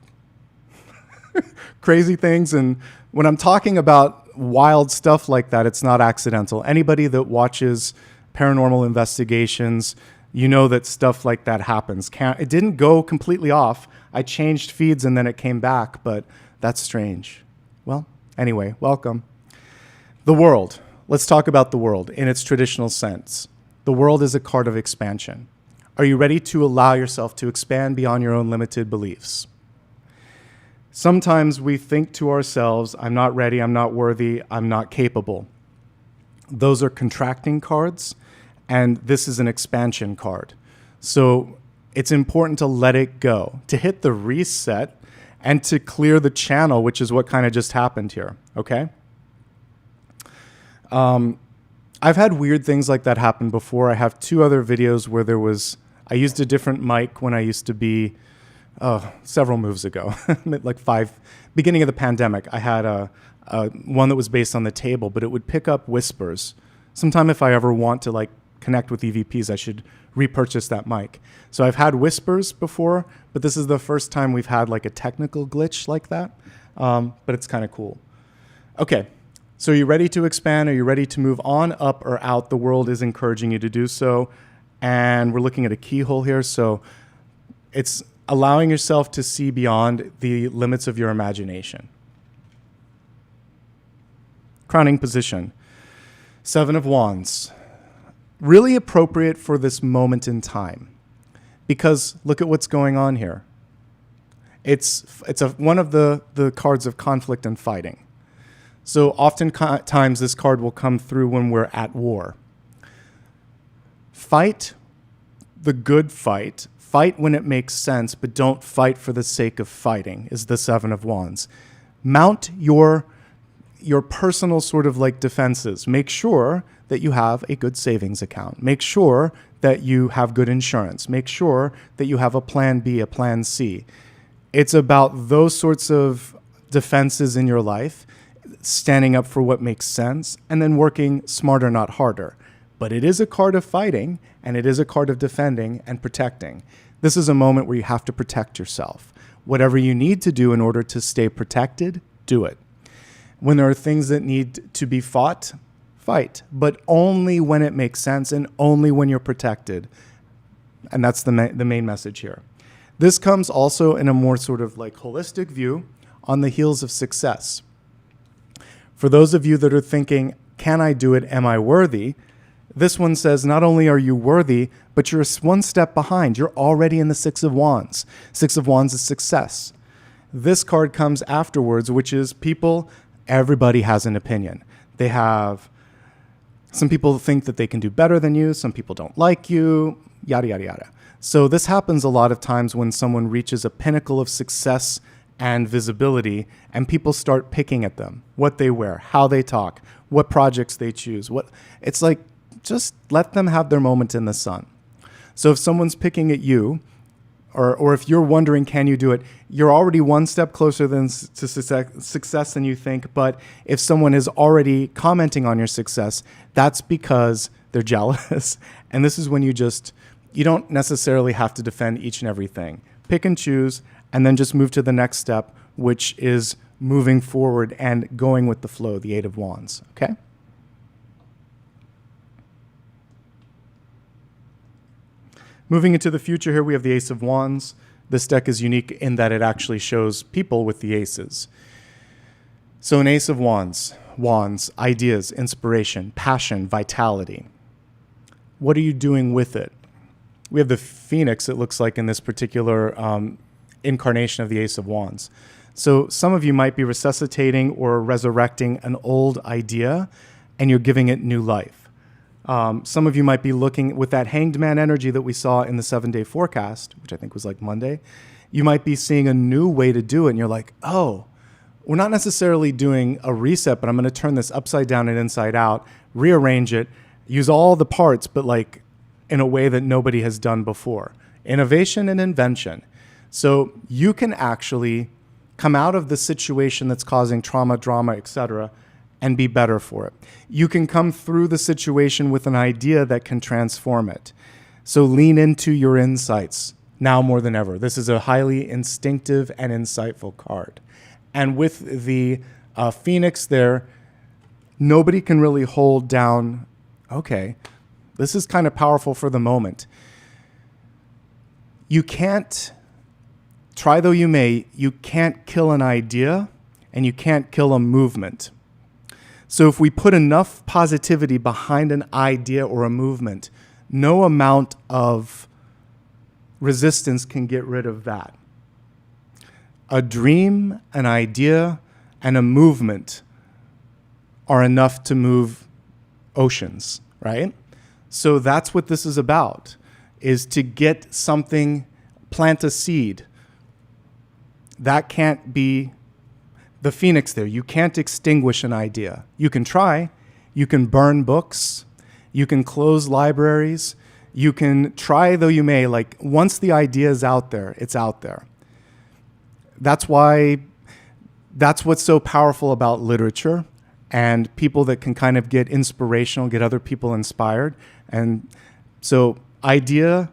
crazy things. And when I'm talking about wild stuff like that, it's not accidental. Anybody that watches paranormal investigations, you know that stuff like that happens. It didn't go completely off. I changed feeds and then it came back, but that's strange. Well, anyway, welcome. The world. Let's talk about the world in its traditional sense. The world is a card of expansion. Are you ready to allow yourself to expand beyond your own limited beliefs? Sometimes we think to ourselves, I'm not ready, I'm not worthy, I'm not capable. Those are contracting cards, and this is an expansion card. So it's important to let it go, to hit the reset, and to clear the channel, which is what kind of just happened here, okay? I've had weird things like that happen before. I have 2 other videos where I used a different mic when I used to be, several moves ago, like beginning of the pandemic. I had one that was based on the table, but it would pick up whispers. Sometime if I ever want to like connect with EVPs, I should repurchase that mic. So I've had whispers before, but this is the first time we've had like a technical glitch like that. But it's kind of cool. Okay, so are you ready to expand? Are you ready to move on, up, or out? The world is encouraging you to do so. And we're looking at a keyhole here. So it's allowing yourself to see beyond the limits of your imagination. Crowning position. 7 of Wands. Really appropriate for this moment in time, because look at what's going on here. It's one of the cards of conflict and fighting. So oftentimes this card will come through when we're at war. Fight the good fight. Fight when it makes sense, but don't fight for the sake of fighting, is the 7 of Wands. Mount your personal sort of like defenses. Make sure that you have a good savings account. Make sure that you have good insurance. Make sure that you have a plan B, a plan C. It's about those sorts of defenses in your life, standing up for what makes sense, and then working smarter, not harder. But it is a card of fighting, and it is a card of defending and protecting. This is a moment where you have to protect yourself. Whatever you need to do in order to stay protected, do it. When there are things that need to be fought, fight, but only when it makes sense and only when you're protected. And that's the main message here. This comes also in a more sort of like holistic view on the heels of success. For those of you that are thinking, can I do it? Am I worthy? This one says, not only are you worthy, but you're one step behind. You're already in the 6 of Wands. 6 of Wands is success. This card comes afterwards, which is everybody has an opinion. Some people think that they can do better than you. Some people don't like you, yada, yada, yada. So this happens a lot of times when someone reaches a pinnacle of success and visibility, and people start picking at them, what they wear, how they talk, what projects they choose. It's like, just let them have their moment in the sun. So if someone's picking at you, or if you're wondering, can you do it? You're already one step closer to success than you think. But if someone is already commenting on your success, that's because they're jealous. And this is when you don't necessarily have to defend each and everything. Pick and choose, and then just move to the next step, which is moving forward and going with the flow, the 8 of Wands, okay? Moving into the future here, we have the Ace of Wands. This deck is unique in that it actually shows people with the aces. So an Ace of Wands, ideas, inspiration, passion, vitality. What are you doing with it? We have the Phoenix, it looks like, in this particular incarnation of the Ace of Wands. So some of you might be resuscitating or resurrecting an old idea and you're giving it new life. Some of you might be looking with that hanged man energy that we saw in the 7-day forecast, which I think was like Monday. You might be seeing a new way to do it and you're like, oh, we're not necessarily doing a reset, but I'm going to turn this upside down and inside out, rearrange it, use all the parts, but like in a way that nobody has done before. Innovation and invention. So you can actually come out of the situation that's causing trauma, drama, etc., and be better for it. You can come through the situation with an idea that can transform it. So lean into your insights now more than ever. This is a highly instinctive and insightful card. And with the Phoenix there, nobody can really hold down, okay, this is kind of powerful for the moment. You can't, try though you may, you can't kill an idea and you can't kill a movement. So if we put enough positivity behind an idea or a movement, no amount of resistance can get rid of that. A dream, an idea, and a movement are enough to move oceans, right? So that's what this is about, is to get something, plant a seed. That can't be the Phoenix there. You can't extinguish an idea. You can try. You can burn books. You can close libraries. You can try though you may. Like once the idea is out there, it's out there. That's what's so powerful about literature and people that can kind of get inspirational, get other people inspired. And so ideas,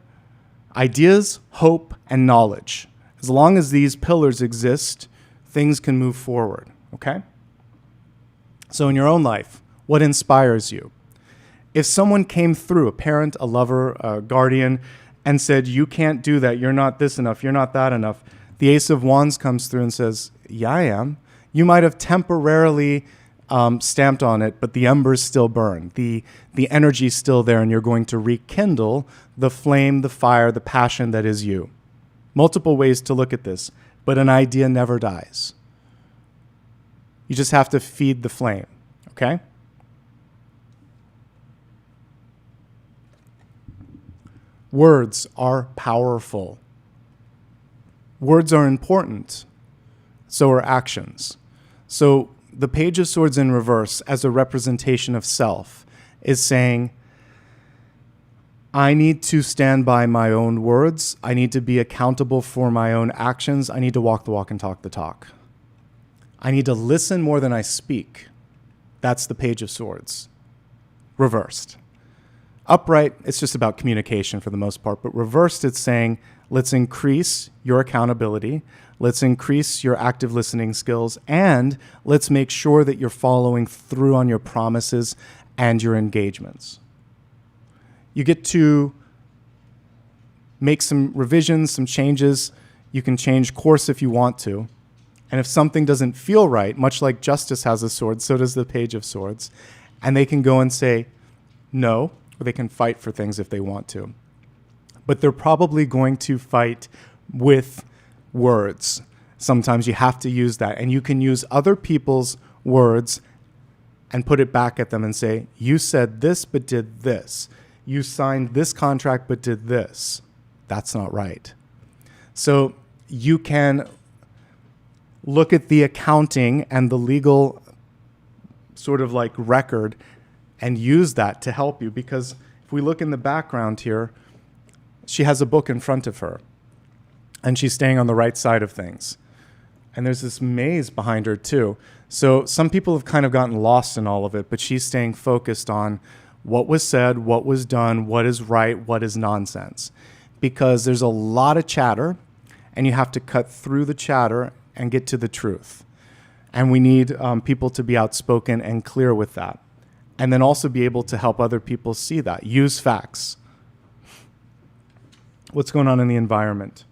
hope, and knowledge. As long as these pillars exist, things can move forward, okay? So in your own life, what inspires you? If someone came through, a parent, a lover, a guardian, and said, you can't do that, you're not this enough, you're not that enough, the Ace of Wands comes through and says, yeah, I am. You might have temporarily stamped on it, but the embers still burn. The energy's still there, and you're going to rekindle the flame, the fire, the passion that is you. Multiple ways to look at this, but an idea never dies. You just have to feed the flame, okay? Words are powerful. Words are important. So are actions. So the Page of Swords in reverse as a representation of self is saying, I need to stand by my own words. I need to be accountable for my own actions. I need to walk the walk and talk the talk. I need to listen more than I speak. That's the Page of Swords. Reversed. Upright, it's just about communication for the most part, but reversed, it's saying, let's increase your accountability, let's increase your active listening skills, and let's make sure that you're following through on your promises and your engagements. You get to make some revisions, some changes. You can change course if you want to. And if something doesn't feel right, much like Justice has a sword, so does the Page of Swords, and they can go and say no, or they can fight for things if they want to. But they're probably going to fight with words. Sometimes you have to use that. And you can use other people's words and put it back at them and say, you said this but did this. You signed this contract but did this. That's not right. So you can look at the accounting and the legal sort of like record and use that to help you. Because if we look in the background here, she has a book in front of her and she's staying on the right side of things. And there's this maze behind her too. So some people have kind of gotten lost in all of it, but she's staying focused on what was said, what was done, what is right, what is nonsense. Because there's a lot of chatter and you have to cut through the chatter and get to the truth. And we need people to be outspoken and clear with that. And then also be able to help other people see that. Use facts. What's going on in the environment?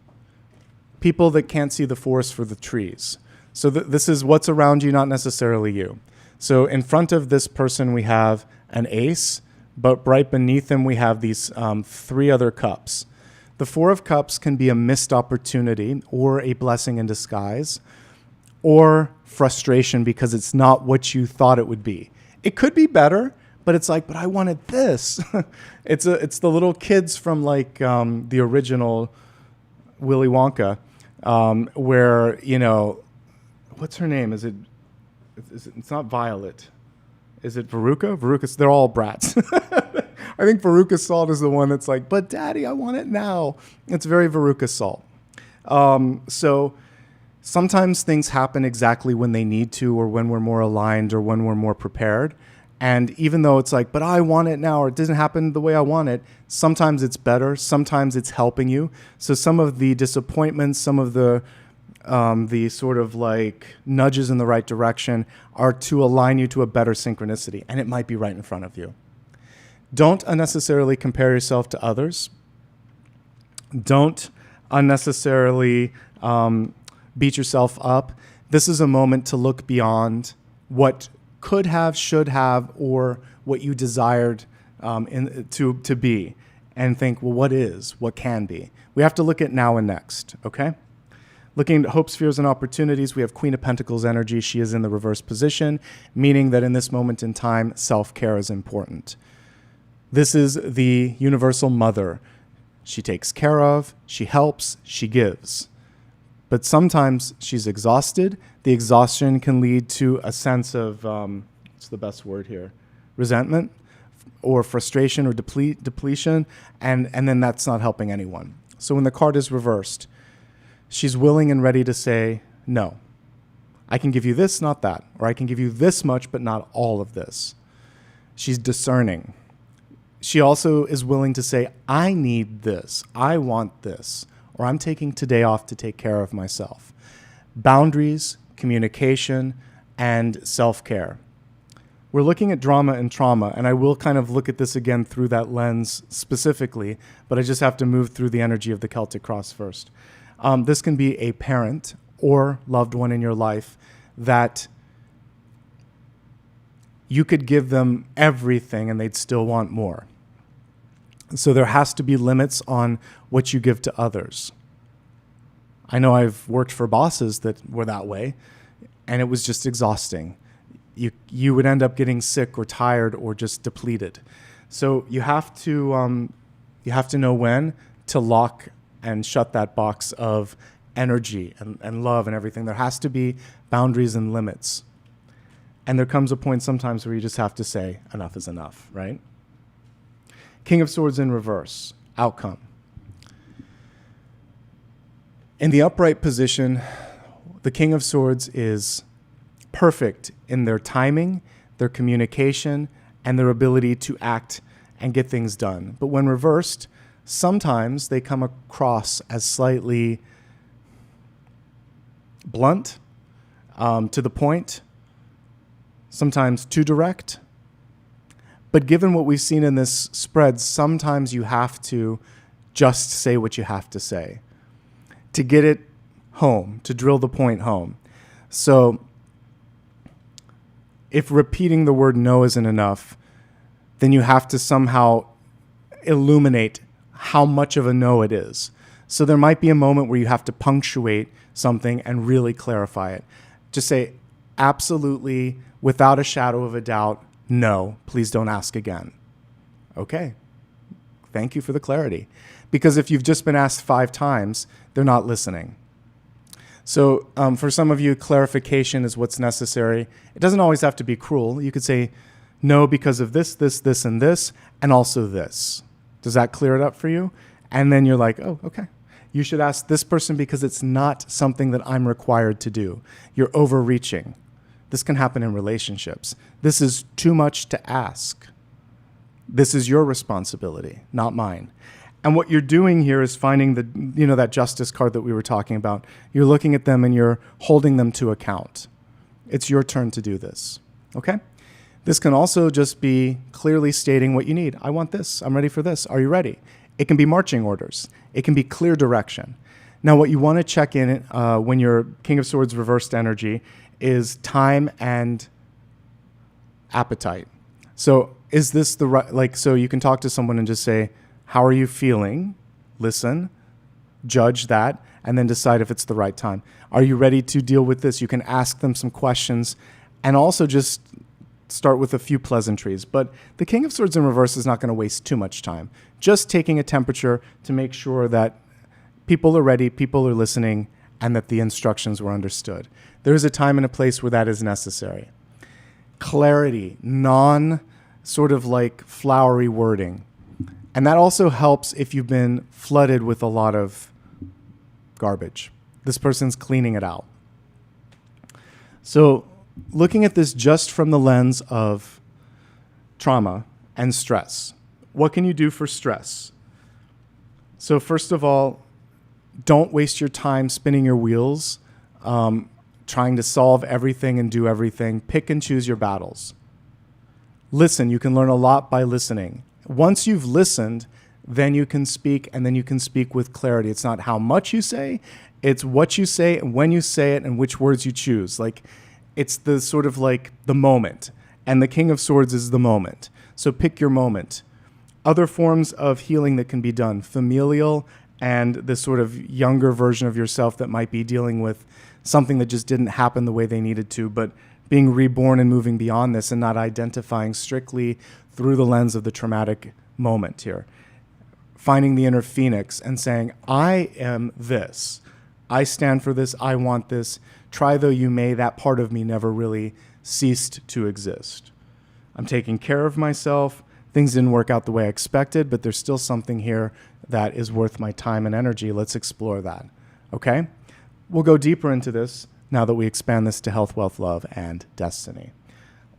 People that can't see the forest for the trees. So this is what's around you, not necessarily you. So in front of this person, we have an ace, but right beneath him, we have these 3 other cups. The 4 of Cups can be a missed opportunity or a blessing in disguise. or frustration because it's not what you thought it would be. It could be better, but it's like, but I wanted this. It's the little kids from like the original Willy Wonka, where, you know, what's her name? It's not Violet. Is it Veruca? Veruca, they're all brats. I think Veruca Salt is the one that's like, but Daddy, I want it now. It's very Veruca Salt. So sometimes things happen exactly when they need to, or when we're more aligned, or when we're more prepared. And even though it's like, but I want it now, or it doesn't happen the way I want it, sometimes it's better. Sometimes it's helping you. So some of the disappointments, some of the sort of like nudges in the right direction are to align you to a better synchronicity. And it might be right in front of you. Don't unnecessarily compare yourself to others. Don't unnecessarily beat yourself up. This is a moment to look beyond what could have, should have, or what you desired to be, and think, well, what is, what can be? We have to look at now and next, okay? Looking at hopes, fears, and opportunities, we have Queen of Pentacles energy. She is in the reverse position, meaning that in this moment in time, self-care is important. This is the universal mother. She takes care of, she helps, she gives. But sometimes she's exhausted. The exhaustion can lead to a sense of, what's the best word here? Resentment or frustration or depletion. And then that's not helping anyone. So when the card is reversed, she's willing and ready to say, no, I can give you this, not that. Or I can give you this much, but not all of this. She's discerning. She also is willing to say, I need this. I want this. Or I'm taking today off to take care of myself. Boundaries, communication, and self-care. We're looking at drama and trauma, and I will kind of look at this again through that lens specifically, but I just have to move through the energy of the Celtic Cross first. This can be a parent or loved one in your life that you could give them everything and they'd still want more. So there has to be limits on what you give to others. I know I've worked for bosses that were that way, and it was just exhausting. You would end up getting sick or tired or just depleted. So you have to know when to lock and shut that box of energy and love and everything. There has to be boundaries and limits. And there comes a point sometimes where you just have to say, enough is enough, right? King of Swords in reverse, outcome. In the upright position, the King of Swords is perfect in their timing, their communication, and their ability to act and get things done. But when reversed, sometimes they come across as slightly blunt, to the point, sometimes too direct. But given what we've seen in this spread, sometimes you have to just say what you have to say to get it home, to drill the point home. So if repeating the word no isn't enough, then you have to somehow illuminate how much of a no it is. So there might be a moment where you have to punctuate something and really clarify it. Just say, absolutely, without a shadow of a doubt, no, please don't ask again. Okay, thank you for the clarity. Because if you've just been asked 5 times, they're not listening. So for some of you, clarification is what's necessary. It doesn't always have to be cruel. You could say, no, because of this, this, this, and this, and also this. Does that clear it up for you? And then you're like, oh, okay. You should ask this person because it's not something that I'm required to do. You're overreaching. This can happen in relationships. This is too much to ask. This is your responsibility, not mine. And what you're doing here is finding that justice card that we were talking about. You're looking at them and you're holding them to account. It's your turn to do this, okay? This can also just be clearly stating what you need. I want this. I'm ready for this. Are you ready? It can be marching orders. It can be clear direction. Now, what you want to check in when you're King of Swords reversed energy is time and appetite. So is this the right, so you can talk to someone and just say, how are you feeling? Listen, judge that, and then decide if it's the right time. Are you ready to deal with this? You can ask them some questions and also just start with a few pleasantries. But the King of Swords in reverse is not going to waste too much time. Just taking a temperature to make sure that people are ready, people are listening, and that the instructions were understood. There is a time and a place where that is necessary. Clarity, sort of like flowery wording. And that also helps if you've been flooded with a lot of garbage. This person's cleaning it out. So looking at this just from the lens of trauma and stress, what can you do for stress? So first of all, don't waste your time spinning your wheels, trying to solve everything and do everything. Pick and choose your battles. Listen. You can learn a lot by listening. Once you've listened, then you can speak, and then you can speak with clarity. It's not how much you say, it's what you say and when you say it and which words you choose. Like, it's the sort of like the moment, and the King of Swords is the moment. So pick your moment. Other forms of healing that can be done, familial and this sort of younger version of yourself that might be dealing with something that just didn't happen the way they needed to, but being reborn and moving beyond this and not identifying strictly through the lens of the traumatic moment here. Finding the inner phoenix and saying, I am this. I stand for this. I want this. Try though you may, that part of me never really ceased to exist. I'm taking care of myself. Things didn't work out the way I expected, but there's still something here that is worth my time and energy. Let's explore that. Okay? We'll go deeper into this now that we expand this to health, wealth, love, and destiny.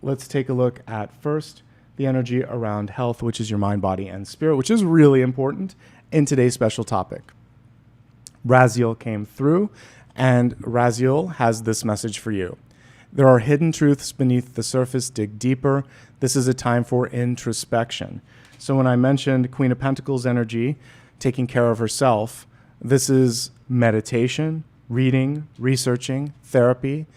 Let's take a look at first the energy around health, which is your mind, body, and spirit, which is really important in today's special topic. Raziel came through, and Raziel has this message for you. There are hidden truths beneath the surface. Dig deeper. This is a time for introspection. So when I mentioned Queen of Pentacles energy, taking care of herself, this is meditation, reading, researching, therapy,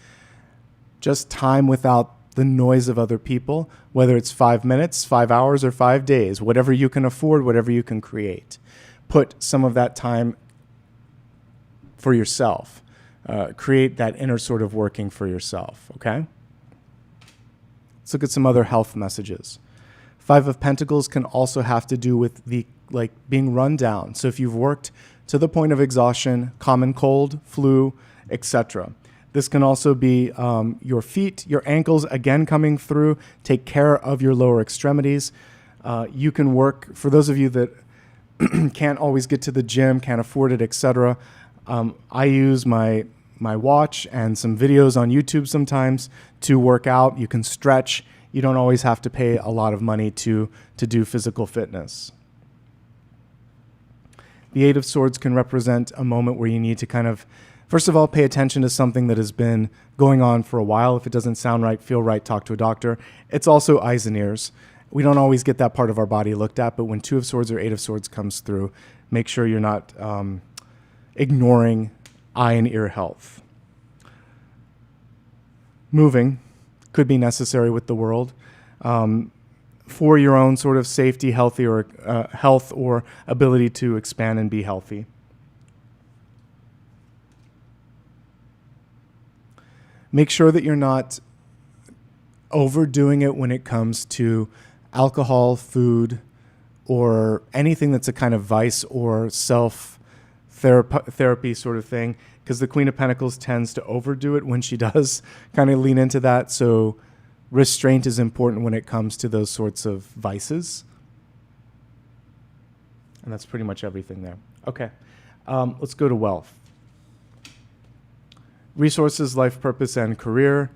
just time without the noise of other people, whether it's 5 minutes, 5 hours, or 5 days, whatever you can afford, whatever you can create. Put some of that time for yourself. Create that inner sort of working for yourself, okay? Let's look at some other health messages. 5 of Pentacles can also have to do with the being run down. So if you've worked to the point of exhaustion, common cold, flu, etc. This can also be your feet, your ankles, again coming through. Take care of your lower extremities. You can work, for those of you that can't always get to the gym, can't afford it, etc. I use my watch and some videos on YouTube sometimes to work out. You can stretch. You don't always have to pay a lot of money to do physical fitness. The 8 of Swords can represent a moment where you need to kind of, first of all, pay attention to something that has been going on for a while. If it doesn't sound right, feel right, talk to a doctor. It's also eyes and ears. We don't always get that part of our body looked at, but when 2 of Swords or 8 of Swords comes through, make sure you're not ignoring eye and ear health. Moving could be necessary with the world for your own sort of safety, health, or ability to expand and be healthy. Make sure that you're not overdoing it when it comes to alcohol, food, or anything that's a kind of vice or self-therapy sort of thing, because the Queen of Pentacles tends to overdo it when she does kind of lean into that. So restraint is important when it comes to those sorts of vices. And that's pretty much everything there. Okay, let's go to wealth. Resources, life purpose, and career.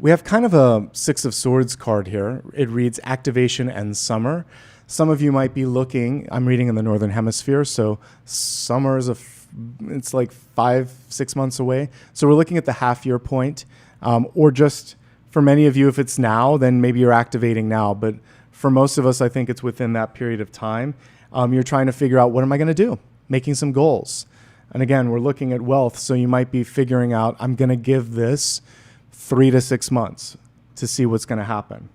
We have kind of a 6 of Swords card here. It reads activation and summer. Some of you might be looking, I'm reading in the Northern Hemisphere, so summer is it's like 5-6 months away. So we're looking at the half-year point, or just for many of you, if it's now, then maybe you're activating now. But for most of us, I think it's within that period of time. You're trying to figure out, what am I going to do? Making some goals. And again, we're looking at wealth, so you might be figuring out, I'm going to give this 3 to 6 months to see what's going to happen.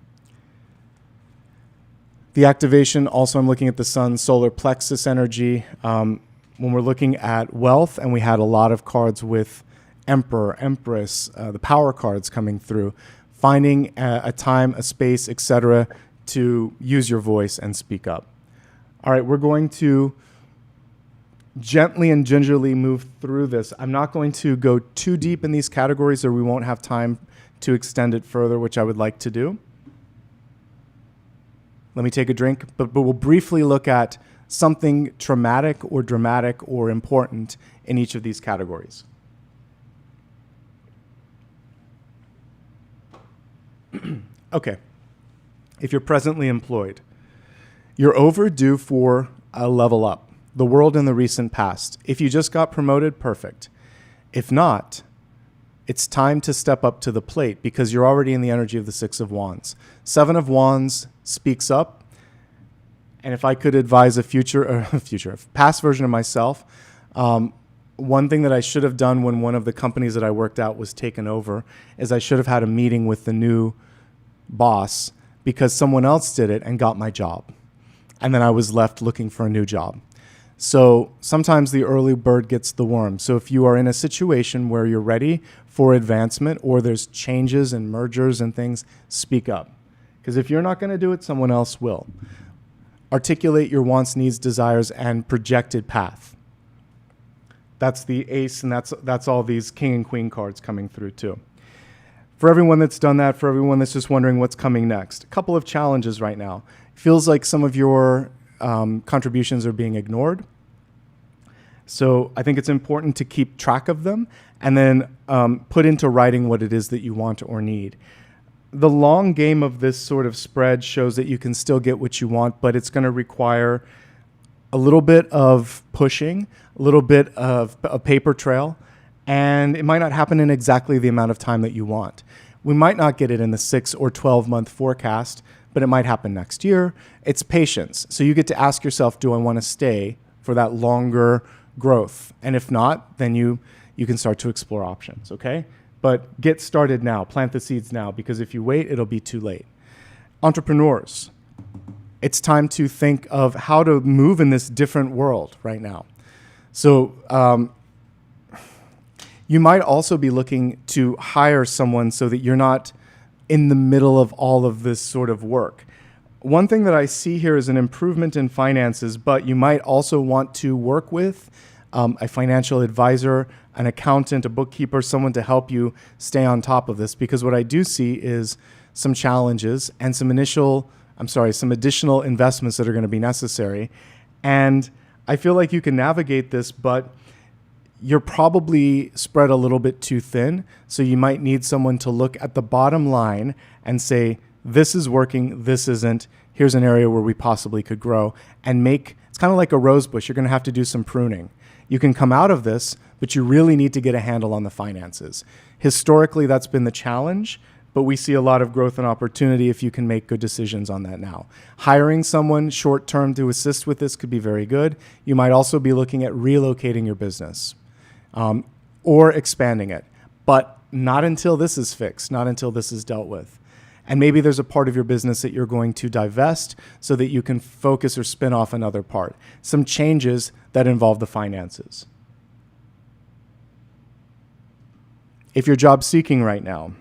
The activation, also I'm looking at the sun, solar plexus energy. when we're looking at wealth, and we had a lot of cards with Emperor, Empress, the power cards coming through, finding a time, a space, etc., to use your voice and speak up. All right, we're going to gently and gingerly move through this. I'm not going to go too deep in these categories or we won't have time to extend it further, which I would like to do. Let me take a drink, but we'll briefly look at something traumatic or dramatic or important in each of these categories. Okay, if you're presently employed, you're overdue for a level up. The world in the recent past. If you just got promoted, perfect. If not, it's time to step up to the plate because you're already in the energy of the Six of Wands. Seven of Wands speaks up. And if I could advise a past version of myself, one thing that I should have done when one of the companies that I worked at was taken over is I should have had a meeting with the new boss because someone else did it and got my job. And then I was left looking for a new job. So sometimes the early bird gets the worm. So if you are in a situation where you're ready for advancement or there's changes and mergers and things, speak up. Because if you're not going to do it, someone else will. Articulate your wants, needs, desires, and projected path. That's the ace, and that's all these king and queen cards coming through too. For everyone that's done that, for everyone that's just wondering what's coming next, a couple of challenges right now. It feels like some of your contributions are being ignored. So I think it's important to keep track of them and then put into writing what it is that you want or need. The long game of this sort of spread shows that you can still get what you want, but it's going to require a little bit of pushing, a little bit of a paper trail, and it might not happen in exactly the amount of time that you want. We might not get it in the 6 or 12 month forecast, but it might happen next year. It's patience. So you get to ask yourself, do I want to stay for that longer growth? And if not, then you can start to explore options, okay? But get started now, plant the seeds now, because if you wait, it'll be too late. Entrepreneurs, it's time to think of how to move in this different world right now. So you might also be looking to hire someone so that you're not in the middle of all of this sort of work. One thing that I see here is an improvement in finances, but you might also want to work with a financial advisor, an accountant, a bookkeeper, someone to help you stay on top of this. Because what I do see is some challenges and some additional investments that are going to be necessary. And I feel like you can navigate this, but you're probably spread a little bit too thin. So you might need someone to look at the bottom line and say, this is working, this isn't. Here's an area where we possibly could grow and it's kind of like a rose bush. You're going to have to do some pruning. You can come out of this, but you really need to get a handle on the finances. Historically, that's been the challenge, but we see a lot of growth and opportunity if you can make good decisions on that now. Hiring someone short-term to assist with this could be very good. You might also be looking at relocating your business or expanding it, but not until this is fixed, not until this is dealt with. And maybe there's a part of your business that you're going to divest so that you can focus or spin off another part. Some changes that involve the finances. If you're job seeking right now,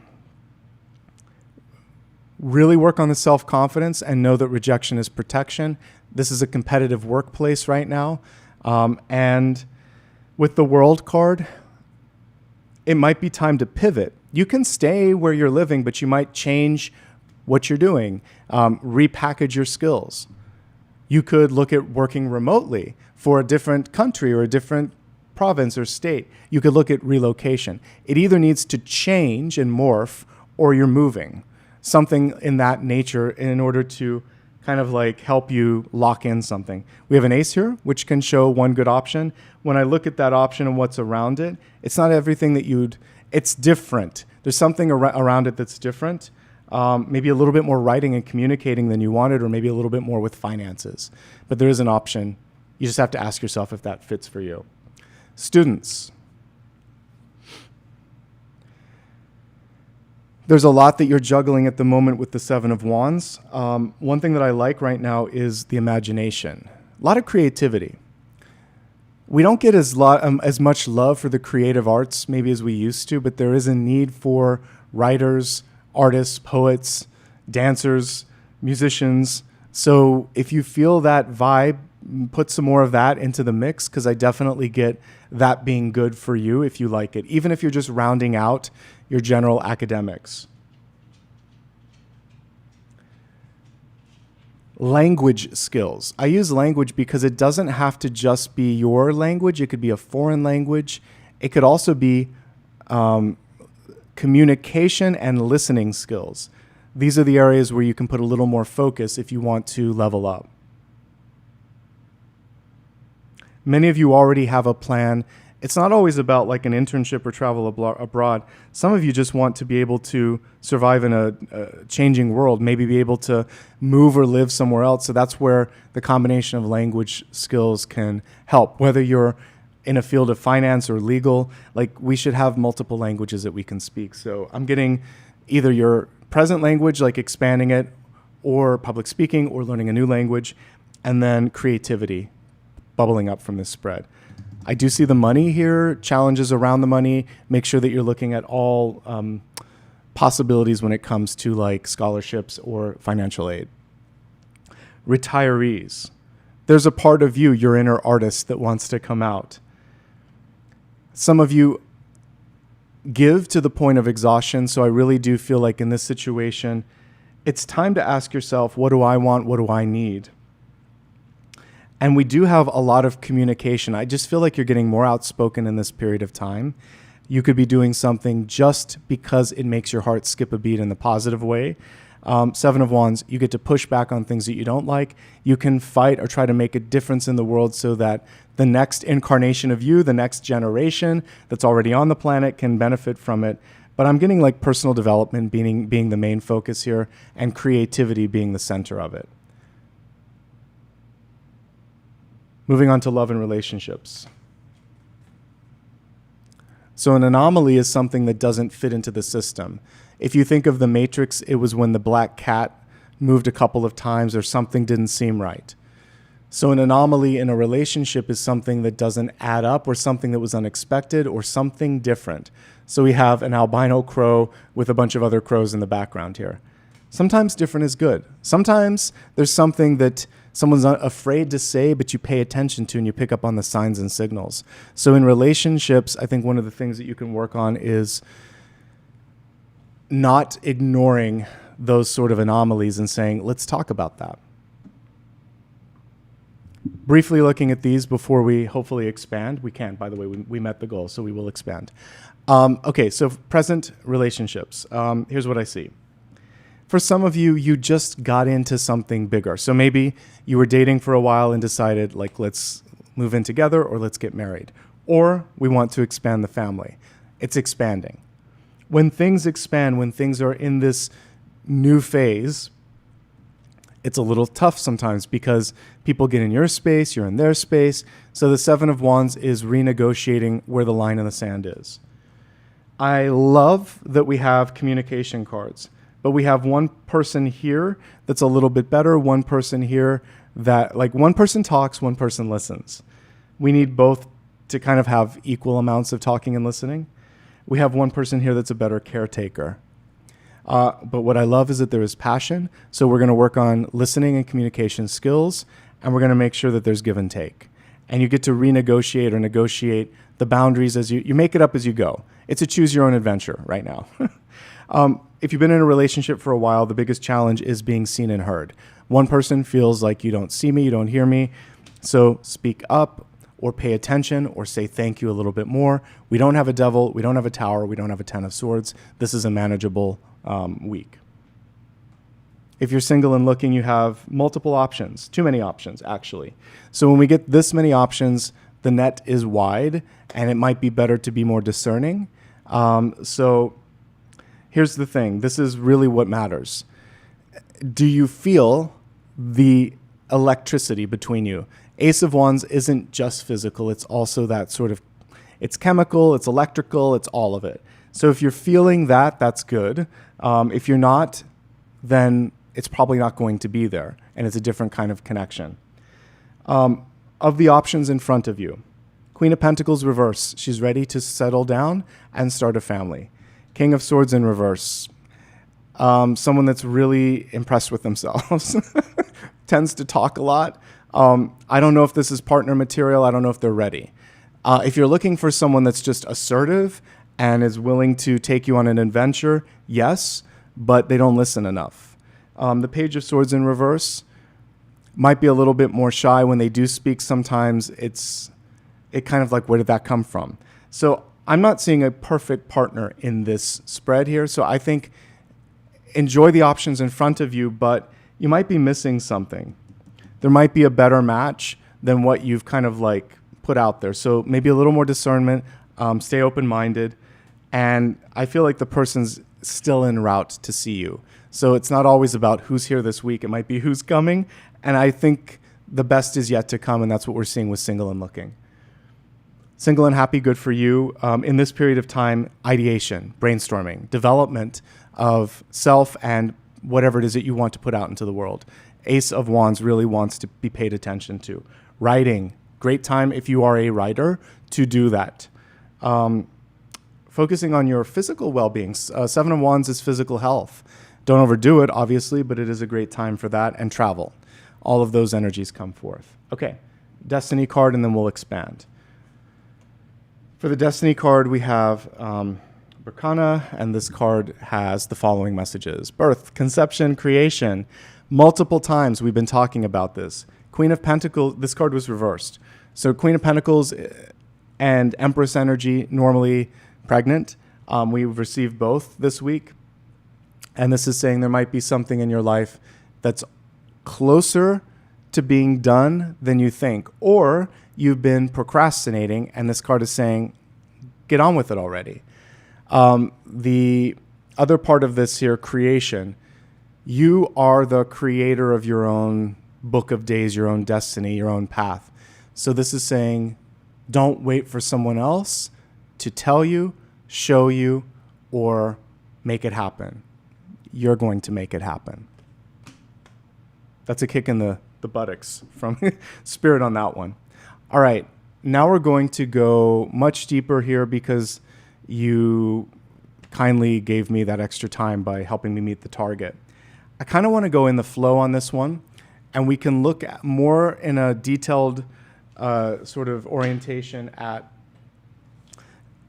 really work on the self-confidence and know that rejection is protection. This is a competitive workplace right now. And with the World card, it might be time to pivot. You can stay where you're living, but you might change what you're doing, repackage your skills. You could look at working remotely for a different country or a different province or state. You could look at relocation. It either needs to change and morph or you're moving. Something in that nature in order to kind of like help you lock in something. We have an ace here, which can show one good option. When I look at that option and what's around it, it's not everything that it's different. There's something around it that's different. Maybe a little bit more writing and communicating than you wanted, or maybe a little bit more with finances. But there is an option. You just have to ask yourself if that fits for you. Students. There's a lot that you're juggling at the moment with the Seven of Wands. One thing that I like right now is the imagination. A lot of creativity. We don't get as much love for the creative arts maybe as we used to, but there is a need for writers, artists, poets, dancers, musicians. So if you feel that vibe, put some more of that into the mix, because I definitely get that being good for you if you like it, even if you're just rounding out your general academics. Language skills. I use language because it doesn't have to just be your language. It could be a foreign language. It could also be communication and listening skills. These are the areas where you can put a little more focus if you want to level up. Many of you already have a plan. It's not always about like an internship or travel abroad. Some of you just want to be able to survive in a changing world, maybe be able to move or live somewhere else. So that's where the combination of language skills can help. Whether you're in a field of finance or legal, like we should have multiple languages that we can speak. So I'm getting either your present language, like expanding it, or public speaking, or learning a new language, and then creativity bubbling up from this spread. I do see the money here, challenges around the money. Make sure that you're looking at all possibilities when it comes to like scholarships or financial aid. Retirees. There's a part of you, your inner artist, that wants to come out. Some of you give to the point of exhaustion, so I really do feel like in this situation, it's time to ask yourself, what do I want? What do I need? And we do have a lot of communication. I just feel like you're getting more outspoken in this period of time. You could be doing something just because it makes your heart skip a beat in the positive way. Seven of Wands, you get to push back on things that you don't like. You can fight or try to make a difference in the world so that the next incarnation of you, the next generation that's already on the planet, can benefit from it. But I'm getting like personal development being the main focus here, and creativity being the center of it. Moving on to love and relationships. So an anomaly is something that doesn't fit into the system. If you think of the Matrix, it was when the black cat moved a couple of times or something didn't seem right. So an anomaly in a relationship is something that doesn't add up, or something that was unexpected, or something different. So we have an albino crow with a bunch of other crows in the background here. Sometimes different is good. Sometimes there's something that someone's not afraid to say, but you pay attention to and you pick up on the signs and signals. So in relationships, I think one of the things that you can work on is not ignoring those sort of anomalies and saying, let's talk about that. Briefly looking at these before we hopefully expand. We can, by the way, we met the goal, so we will expand. Okay, so present relationships. Here's what I see. For some of you, you just got into something bigger. So maybe you were dating for a while and decided, like, let's move in together or let's get married. Or we want to expand the family. It's expanding. When things expand, when things are in this new phase, it's a little tough sometimes because people get in your space, you're in their space. So the Seven of Wands is renegotiating where the line in the sand is. I love that we have communication cards. But we have one person here that's a little bit better, one person here that, like, one person talks, one person listens. We need both to kind of have equal amounts of talking and listening. We have one person here that's a better caretaker. But what I love is that there is passion. So we're going to work on listening and communication skills, and we're going to make sure that there's give and take. And you get to renegotiate or negotiate the boundaries as you make it up as you go. It's a choose your own adventure right now. If you've been in a relationship for a while, the biggest challenge is being seen and heard. One person feels like you don't see me, you don't hear me. So speak up or pay attention or say thank you a little bit more. We don't have a devil, we don't have a tower, we don't have a 10 of swords. This is a manageable week. If you're single and looking, you have multiple options, too many options actually. So when we get this many options, the net is wide and it might be better to be more discerning. So here's the thing. This is really what matters. Do you feel the electricity between you? Ace of Wands isn't just physical. It's also that sort of, it's chemical, it's electrical, it's all of it. So if you're feeling that, that's good. If you're not, then it's probably not going to be there. And it's a different kind of connection. Of the options in front of you, Queen of Pentacles reverse. She's ready to settle down and start a family. King of Swords in reverse. Someone that's really impressed with themselves. Tends to talk a lot. I don't know if this is partner material. I don't know if they're ready. If you're looking for someone that's just assertive and is willing to take you on an adventure, yes, but they don't listen enough. The Page of Swords in reverse might be a little bit more shy when they do speak. Sometimes it kind of like, where did that come from? So I'm not seeing a perfect partner in this spread here. So I think enjoy the options in front of you, but you might be missing something. There might be a better match than what you've kind of like put out there. So maybe a little more discernment, stay open-minded. And I feel like the person's still en route to see you. So it's not always about who's here this week. It might be who's coming. And I think the best is yet to come. And that's what we're seeing with Single and Looking. Single and happy, good for you. In this period of time, ideation, brainstorming, development of self and whatever it is that you want to put out into the world. Ace of Wands really wants to be paid attention to. Writing, great time if you are a writer to do that. Focusing on your physical well-being. Seven of Wands is physical health. Don't overdo it, obviously, but it is a great time for that. And travel. All of those energies come forth. Okay, Destiny card, and then we'll expand. For the Destiny card, we have Berkana, and this card has the following messages. Birth, conception, creation. Multiple times we've been talking about this. Queen of Pentacles, this card was reversed. So Queen of Pentacles and Empress energy, normally pregnant. We've received both this week. And this is saying there might be something in your life that's closer to being done than you think. Or you've been procrastinating, and this card is saying, get on with it already. The other part of this here, creation. You are the creator of your own book of days, your own destiny, your own path. So this is saying, don't wait for someone else to tell you, show you, or make it happen. You're going to make it happen. That's a kick in the buttocks from Spirit on that one. All right, now we're going to go much deeper here because you kindly gave me that extra time by helping me meet the target. I kind of want to go in the flow on this one, and we can look at more in a detailed sort of orientation at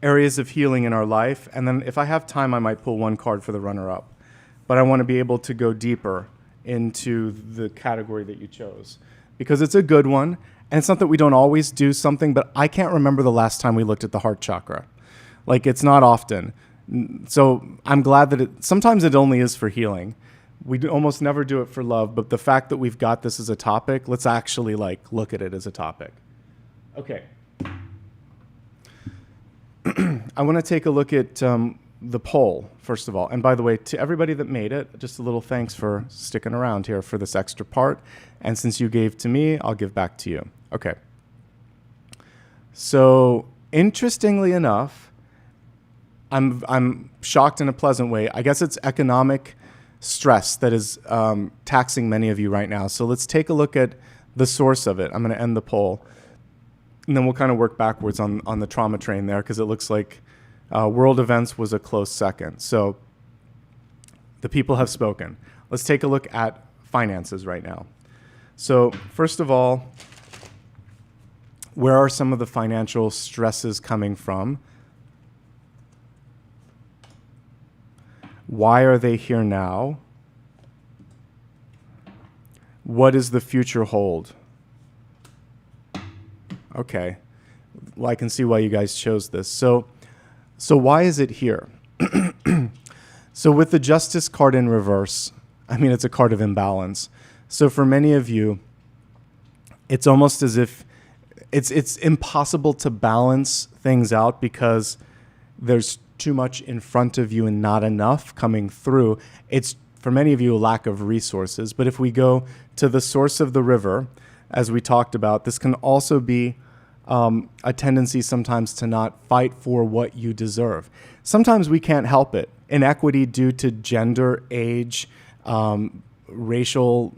areas of healing in our life. And then if I have time, I might pull one card for the runner-up. But I want to be able to go deeper into the category that you chose because it's a good one. And it's not that we don't always do something, but I can't remember the last time we looked at the heart chakra. Like, it's not often. So I'm glad that sometimes it only is for healing. We almost never do it for love, but the fact that we've got this as a topic, let's actually like look at it as a topic. Okay. I want to take a look at the poll, first of all. And by the way, to everybody that made it, just a little thanks for sticking around here for this extra part. And since you gave to me, I'll give back to you. Okay. So interestingly enough, I'm shocked in a pleasant way. I guess it's economic stress that is taxing many of you right now. So let's take a look at the source of it. I'm going to end the poll. And then we'll kind of work backwards on the trauma train there because it looks like world events was a close second. So the people have spoken. Let's take a look at finances right now. So first of all, where are some of the financial stresses coming from? Why are they here now? What does the future hold? Okay. Well, I can see why you guys chose this. So why is it here? So with the Justice card in reverse, I mean, it's a card of imbalance. So for many of you, it's almost as if it's impossible to balance things out because there's too much in front of you and not enough coming through. It's, for many of you, a lack of resources. But if we go to the source of the river, as we talked about, this can also be a tendency sometimes to not fight for what you deserve. Sometimes we can't help it. Inequity due to gender, age, racial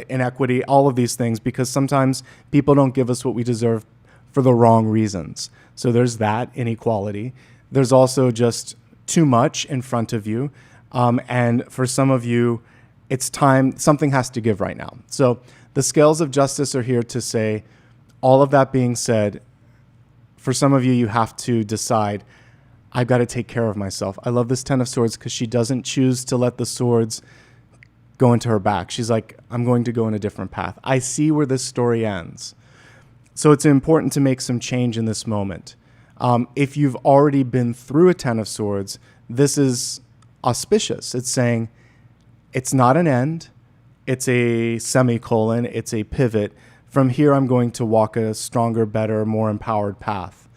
inequity, all of these things, because sometimes people don't give us what we deserve for the wrong reasons. So there's that inequality. There's also just too much in front of you. And for some of you, it's time, something has to give right now. So the scales of justice are here to say, all of that being said, for some of you, you have to decide, I've got to take care of myself. I love this Ten of Swords because she doesn't choose to let the swords go into her back. She's like, I'm going to go in a different path. I see where this story ends. So it's important to make some change in this moment. If you've already been through a Ten of Swords, this is auspicious. It's saying it's not an end. It's a semicolon. It's a pivot. From here, I'm going to walk a stronger, better, more empowered path.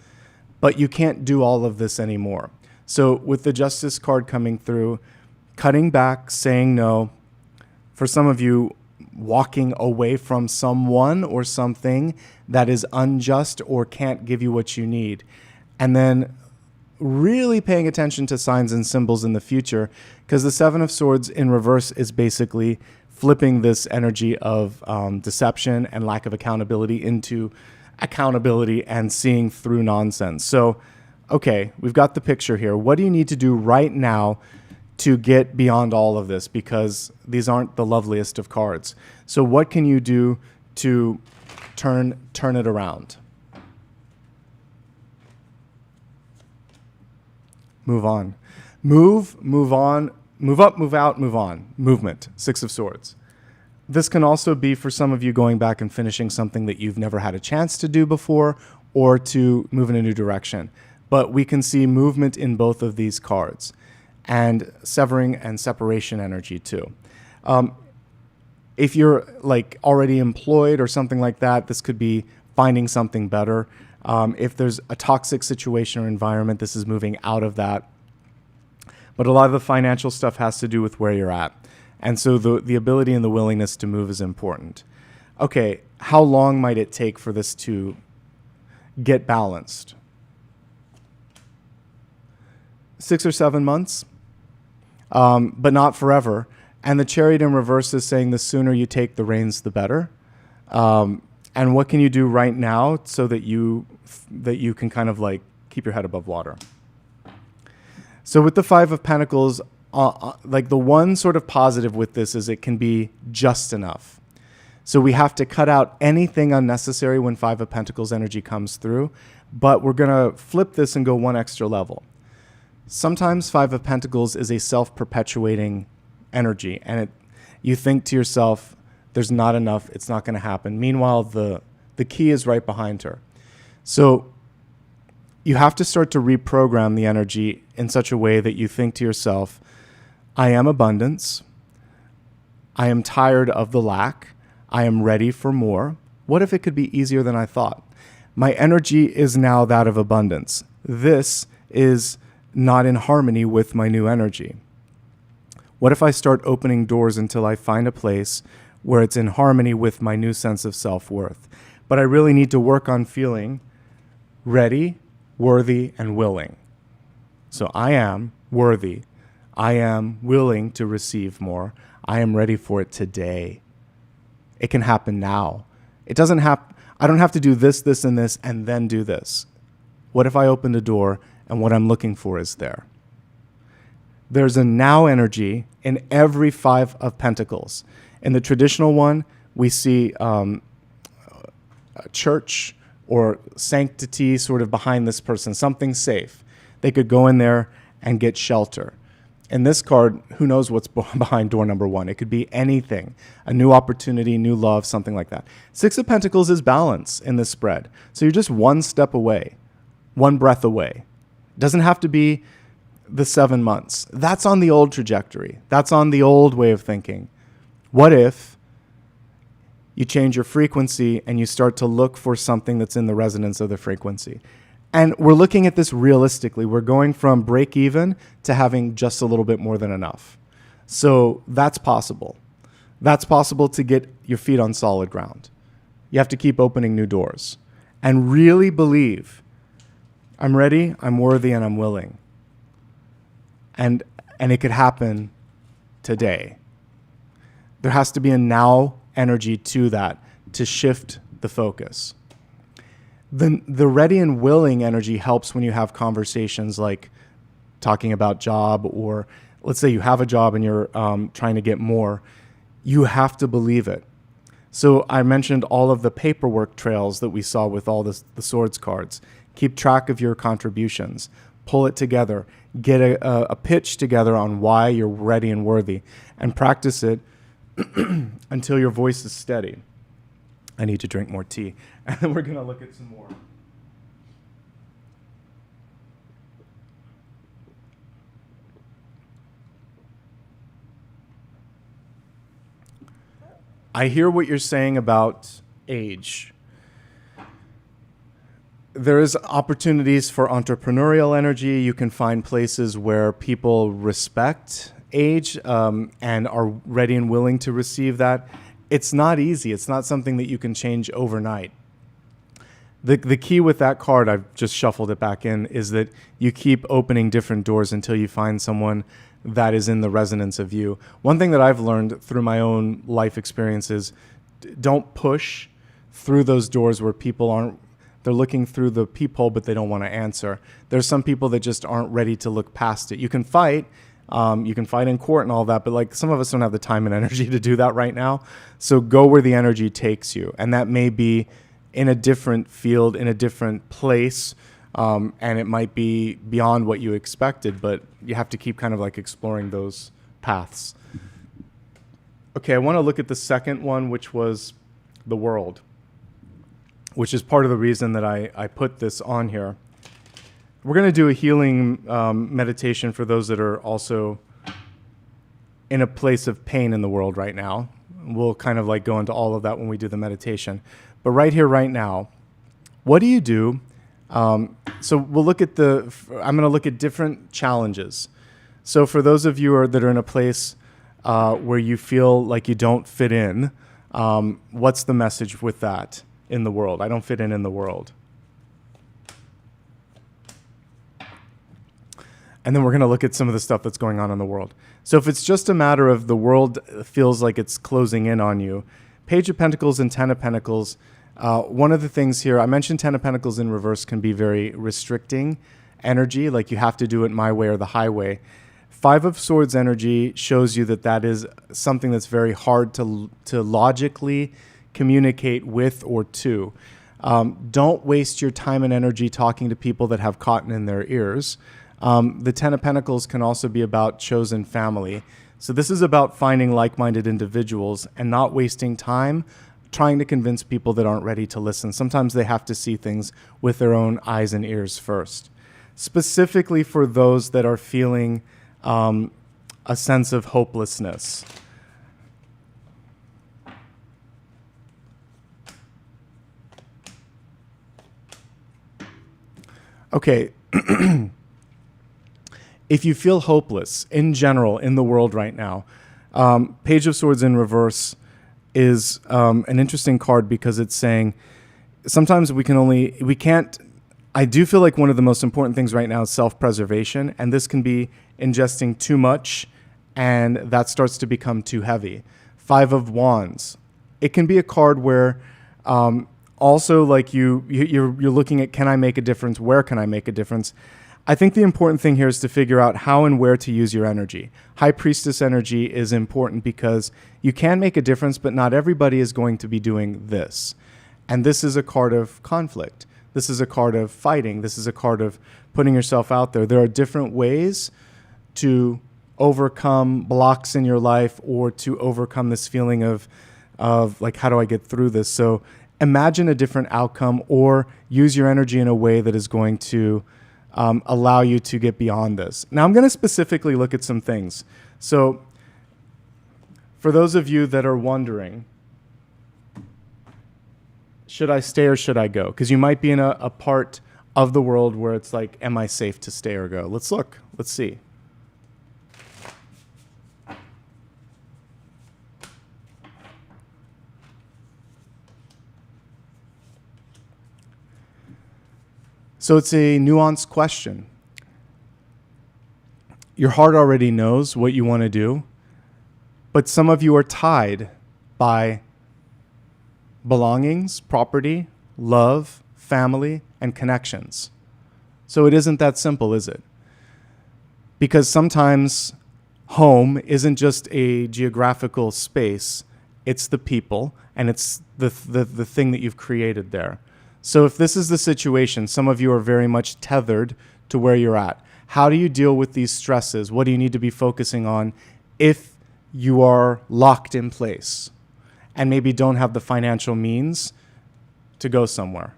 But you can't do all of this anymore. So with the Justice card coming through, cutting back, saying no, for some of you, walking away from someone or something that is unjust or can't give you what you need. And then really paying attention to signs and symbols in the future, because the Seven of Swords in reverse is basically flipping this energy of deception and lack of accountability into accountability and seeing through nonsense. So, okay, we've got the picture here. What do you need to do right now to get beyond all of this? Because these aren't the loveliest of cards. So what can you do to turn it around? Move on. Move on, move up, move out, move on. Movement, Six of Swords. This can also be for some of you going back and finishing something that you've never had a chance to do before, or to move in a new direction. But we can see movement in both of these cards, and severing and separation energy too. If you're like already employed or something like that, this could be finding something better. If there's a toxic situation or environment, this is moving out of that. But a lot of the financial stuff has to do with where you're at. And so the ability and the willingness to move is important. Okay, how long might it take for this to get balanced? 6 or 7 months, but not forever. And the Chariot in reverse is saying the sooner you take the reins, the better. And what can you do right now so that you can kind of like keep your head above water? So with the Five of Pentacles, like the one sort of positive with this is it can be just enough. So we have to cut out anything unnecessary when Five of Pentacles energy comes through, but we're going to flip this and go one extra level. Sometimes Five of Pentacles is a self-perpetuating energy, and you think to yourself, there's not enough, it's not going to happen. Meanwhile, the key is right behind her. So you have to start to reprogram the energy in such a way that you think to yourself, I am abundance. I am tired of the lack. I am ready for more. What if it could be easier than I thought? My energy is now that of abundance. This is not in harmony with my new energy. What if I start opening doors until I find a place where it's in harmony with my new sense of self-worth? But I really need to work on feeling ready, worthy, and willing. So I am worthy. I am willing to receive more. I am ready for it today. It can happen now. It doesn't happen. I don't have to do this, this, and this, and then do this. What if I open the door and what I'm looking for is there? There's a now energy in every Five of Pentacles. In the traditional one, we see a church or sanctity sort of behind this person, something safe. They could go in there and get shelter. In this card, who knows what's behind door number one? It could be anything, a new opportunity, new love, something like that. Six of Pentacles is balance in this spread. So you're just one step away, one breath away. It doesn't have to be the 7 months. That's on the old trajectory. That's on the old way of thinking. What if you change your frequency and you start to look for something that's in the resonance of the frequency? And we're looking at this realistically. We're going from break even to having just a little bit more than enough. So that's possible. That's possible to get your feet on solid ground. You have to keep opening new doors and really believe, I'm ready, I'm worthy, and I'm willing. And it could happen today. There has to be a now energy to that to shift the focus. The ready and willing energy helps when you have conversations like talking about job, or let's say you have a job and you're trying to get more. You have to believe it. So I mentioned all of the paperwork trails that we saw with all the swords cards. Keep track of your contributions. Pull it together. Get a pitch together on why you're ready and worthy, and practice it until your voice is steady. I need to drink more tea. And then we're going to look at some more. I hear what you're saying about age. There is opportunities for entrepreneurial energy. You can find places where people respect age and are ready and willing to receive that. It's not easy. It's not something that you can change overnight. The key with that card, I've just shuffled it back in, is that you keep opening different doors until you find someone that is in the resonance of you. One thing that I've learned through my own life experiences, don't push through those doors where people aren't, they're looking through the peephole, but they don't want to answer. There's some people that just aren't ready to look past it. You can fight in court and all that, but like some of us don't have the time and energy to do that right now. So go where the energy takes you. And that may be in a different field, in a different place, and it might be beyond what you expected, but you have to keep kind of like exploring those paths. Okay, I want to look at the second one, which was the world, which is part of the reason that I put this on here. We're going to do a healing meditation for those that are also in a place of pain in the world right now. We'll kind of like go into all of that when we do the meditation. But right here, right now, what do you do? So we'll look at I'm going to look at different challenges. So for those of you that are in a place where you feel like you don't fit in, what's the message with that in the world? I don't fit in the world. And then we're going to look at some of the stuff that's going on in the world. So if it's just a matter of the world feels like it's closing in on you, Page of Pentacles and Ten of Pentacles, one of the things here, I mentioned Ten of Pentacles in reverse can be very restricting energy, like you have to do it my way or the highway. Five of Swords energy shows you that is something that's very hard to logically communicate with or to. Don't waste your time and energy talking to people that have cotton in their ears. The Ten of Pentacles can also be about chosen family. So this is about finding like-minded individuals and not wasting time trying to convince people that aren't ready to listen. Sometimes they have to see things with their own eyes and ears first. Specifically for those that are feeling a sense of hopelessness. Okay. If you feel hopeless in general in the world right now, Page of Swords in reverse is an interesting card because it's saying sometimes we can't. I do feel like one of the most important things right now is self-preservation, and this can be ingesting too much, and that starts to become too heavy. Five of Wands. It can be a card where also like you're looking at, can I make a difference? Where can I make a difference? I think the important thing here is to figure out how and where to use your energy. High Priestess energy is important because you can make a difference, but not everybody is going to be doing this. And this is a card of conflict. This is a card of fighting. This is a card of putting yourself out there. There are different ways to overcome blocks in your life or to overcome this feeling of like, how do I get through this? So imagine a different outcome or use your energy in a way that is going to allow you to get beyond this. Now, I'm going to specifically look at some things. So for those of you that are wondering, should I stay or should I go? Because you might be in a part of the world where it's like, am I safe to stay or go? Let's look. Let's see. So it's a nuanced question. Your heart already knows what you want to do, but some of you are tied by belongings, property, love, family, and connections. So it isn't that simple, is it? Because sometimes home isn't just a geographical space, it's the people, and it's the thing that you've created there. So if this is the situation, some of you are very much tethered to where you're at. How do you deal with these stresses? What do you need to be focusing on if you are locked in place and maybe don't have the financial means to go somewhere?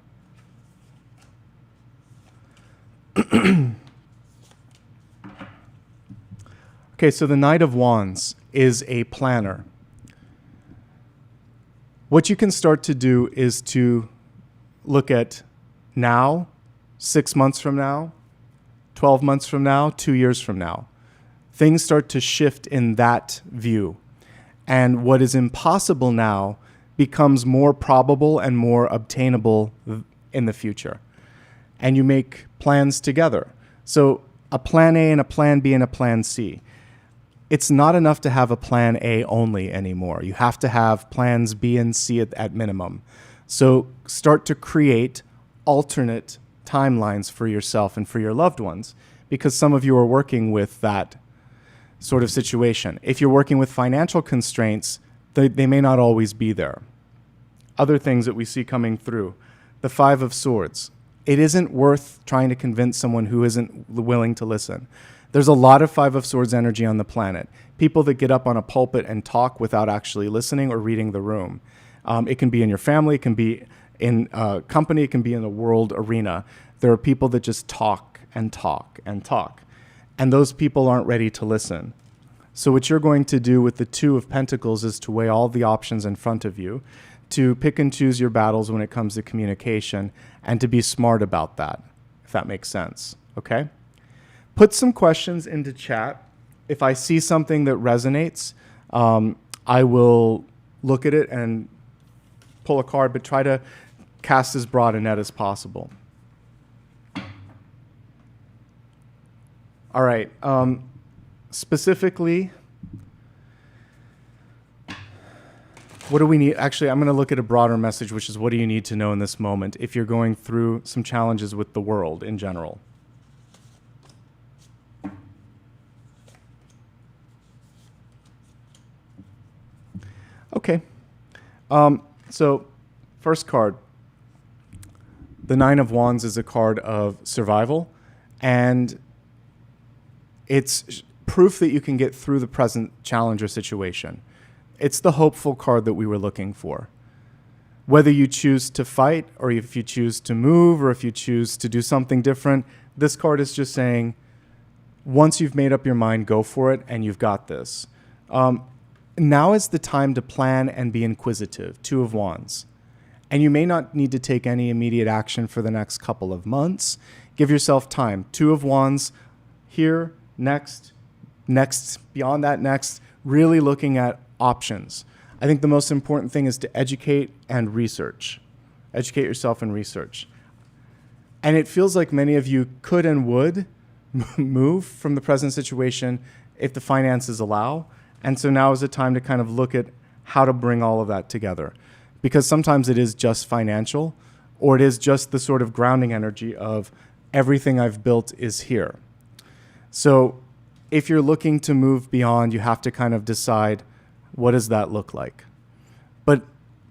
Okay, so the Knight of Wands is a planner. What you can start to do is to look at now, 6 months from now, 12 months from now, 2 years from now. Things start to shift in that view. And what is impossible now becomes more probable and more obtainable in the future. And you make plans together. So a plan A and a plan B and a plan C. It's not enough to have a plan A only anymore. You have to have plans B and C at minimum. So start to create alternate timelines for yourself and for your loved ones, because some of you are working with that sort of situation. If you're working with financial constraints, they may not always be there. Other things that we see coming through, the Five of Swords. It isn't worth trying to convince someone who isn't willing to listen. There's a lot of Five of Swords energy on the planet. People that get up on a pulpit and talk without actually listening or reading the room. It can be in your family, it can be in a company, it can be in the world arena. There are people that just talk and talk and talk. And those people aren't ready to listen. So what you're going to do with the Two of Pentacles is to weigh all the options in front of you, to pick and choose your battles when it comes to communication, and to be smart about that, if that makes sense, okay? Put some questions into chat. If I see something that resonates, I will look at it and pull a card, but try to cast as broad a net as possible. All right. Specifically, what do we need? Actually, I'm going to look at a broader message, which is what do you need to know in this moment if you're going through some challenges with the world in general. Okay. So first card, the Nine of Wands is a card of survival, and it's proof that you can get through the present challenge or situation. It's the hopeful card that we were looking for. Whether you choose to fight, or if you choose to move, or if you choose to do something different, this card is just saying, once you've made up your mind, go for it, and you've got this. Now is the time to plan and be inquisitive, Two of Wands. And you may not need to take any immediate action for the next couple of months. Give yourself time. Two of Wands, here, next, beyond that, next, really looking at options. I think the most important thing is to educate and research. Educate yourself and research. And it feels like many of you could and would move from the present situation if the finances allow. And so now is the time to kind of look at how to bring all of that together. Because sometimes it is just financial, or it is just the sort of grounding energy of everything I've built is here. So if you're looking to move beyond, you have to kind of decide, what does that look like? But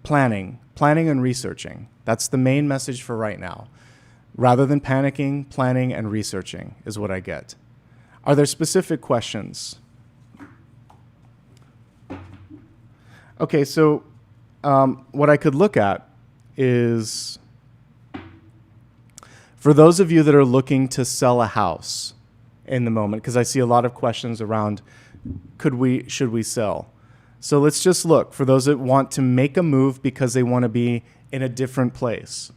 planning and researching, that's the main message for right now. Rather than panicking, planning and researching is what I get. Are there specific questions? Okay, so what I could look at is, for those of you that are looking to sell a house in the moment, because I see a lot of questions around, should we sell? So let's just look for those that want to make a move because they want to be in a different place.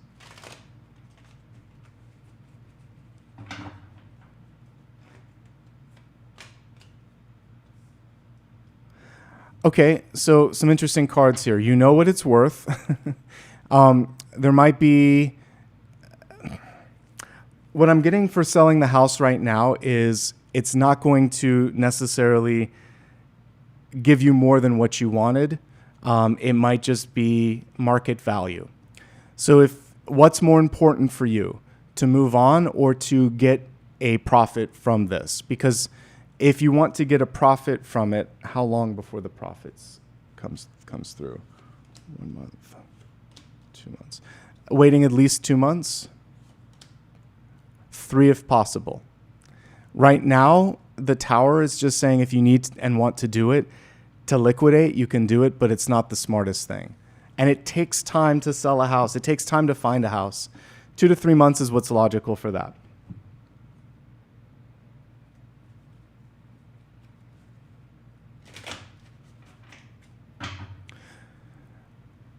Okay, so some interesting cards here. You know what it's worth. There might be... What I'm getting for selling the house right now is it's not going to necessarily give you more than what you wanted. It might just be market value. So if what's more important for you, to move on or to get a profit from this? Because if you want to get a profit from it, how long before the profits comes through? 1 month, 2 months. Waiting at least 2 months? 3 if possible. Right now, the Tower is just saying if you need and want to do it, to liquidate, you can do it, but it's not the smartest thing. And it takes time to sell a house. It takes time to find a house. 2 to 3 months is what's logical for that.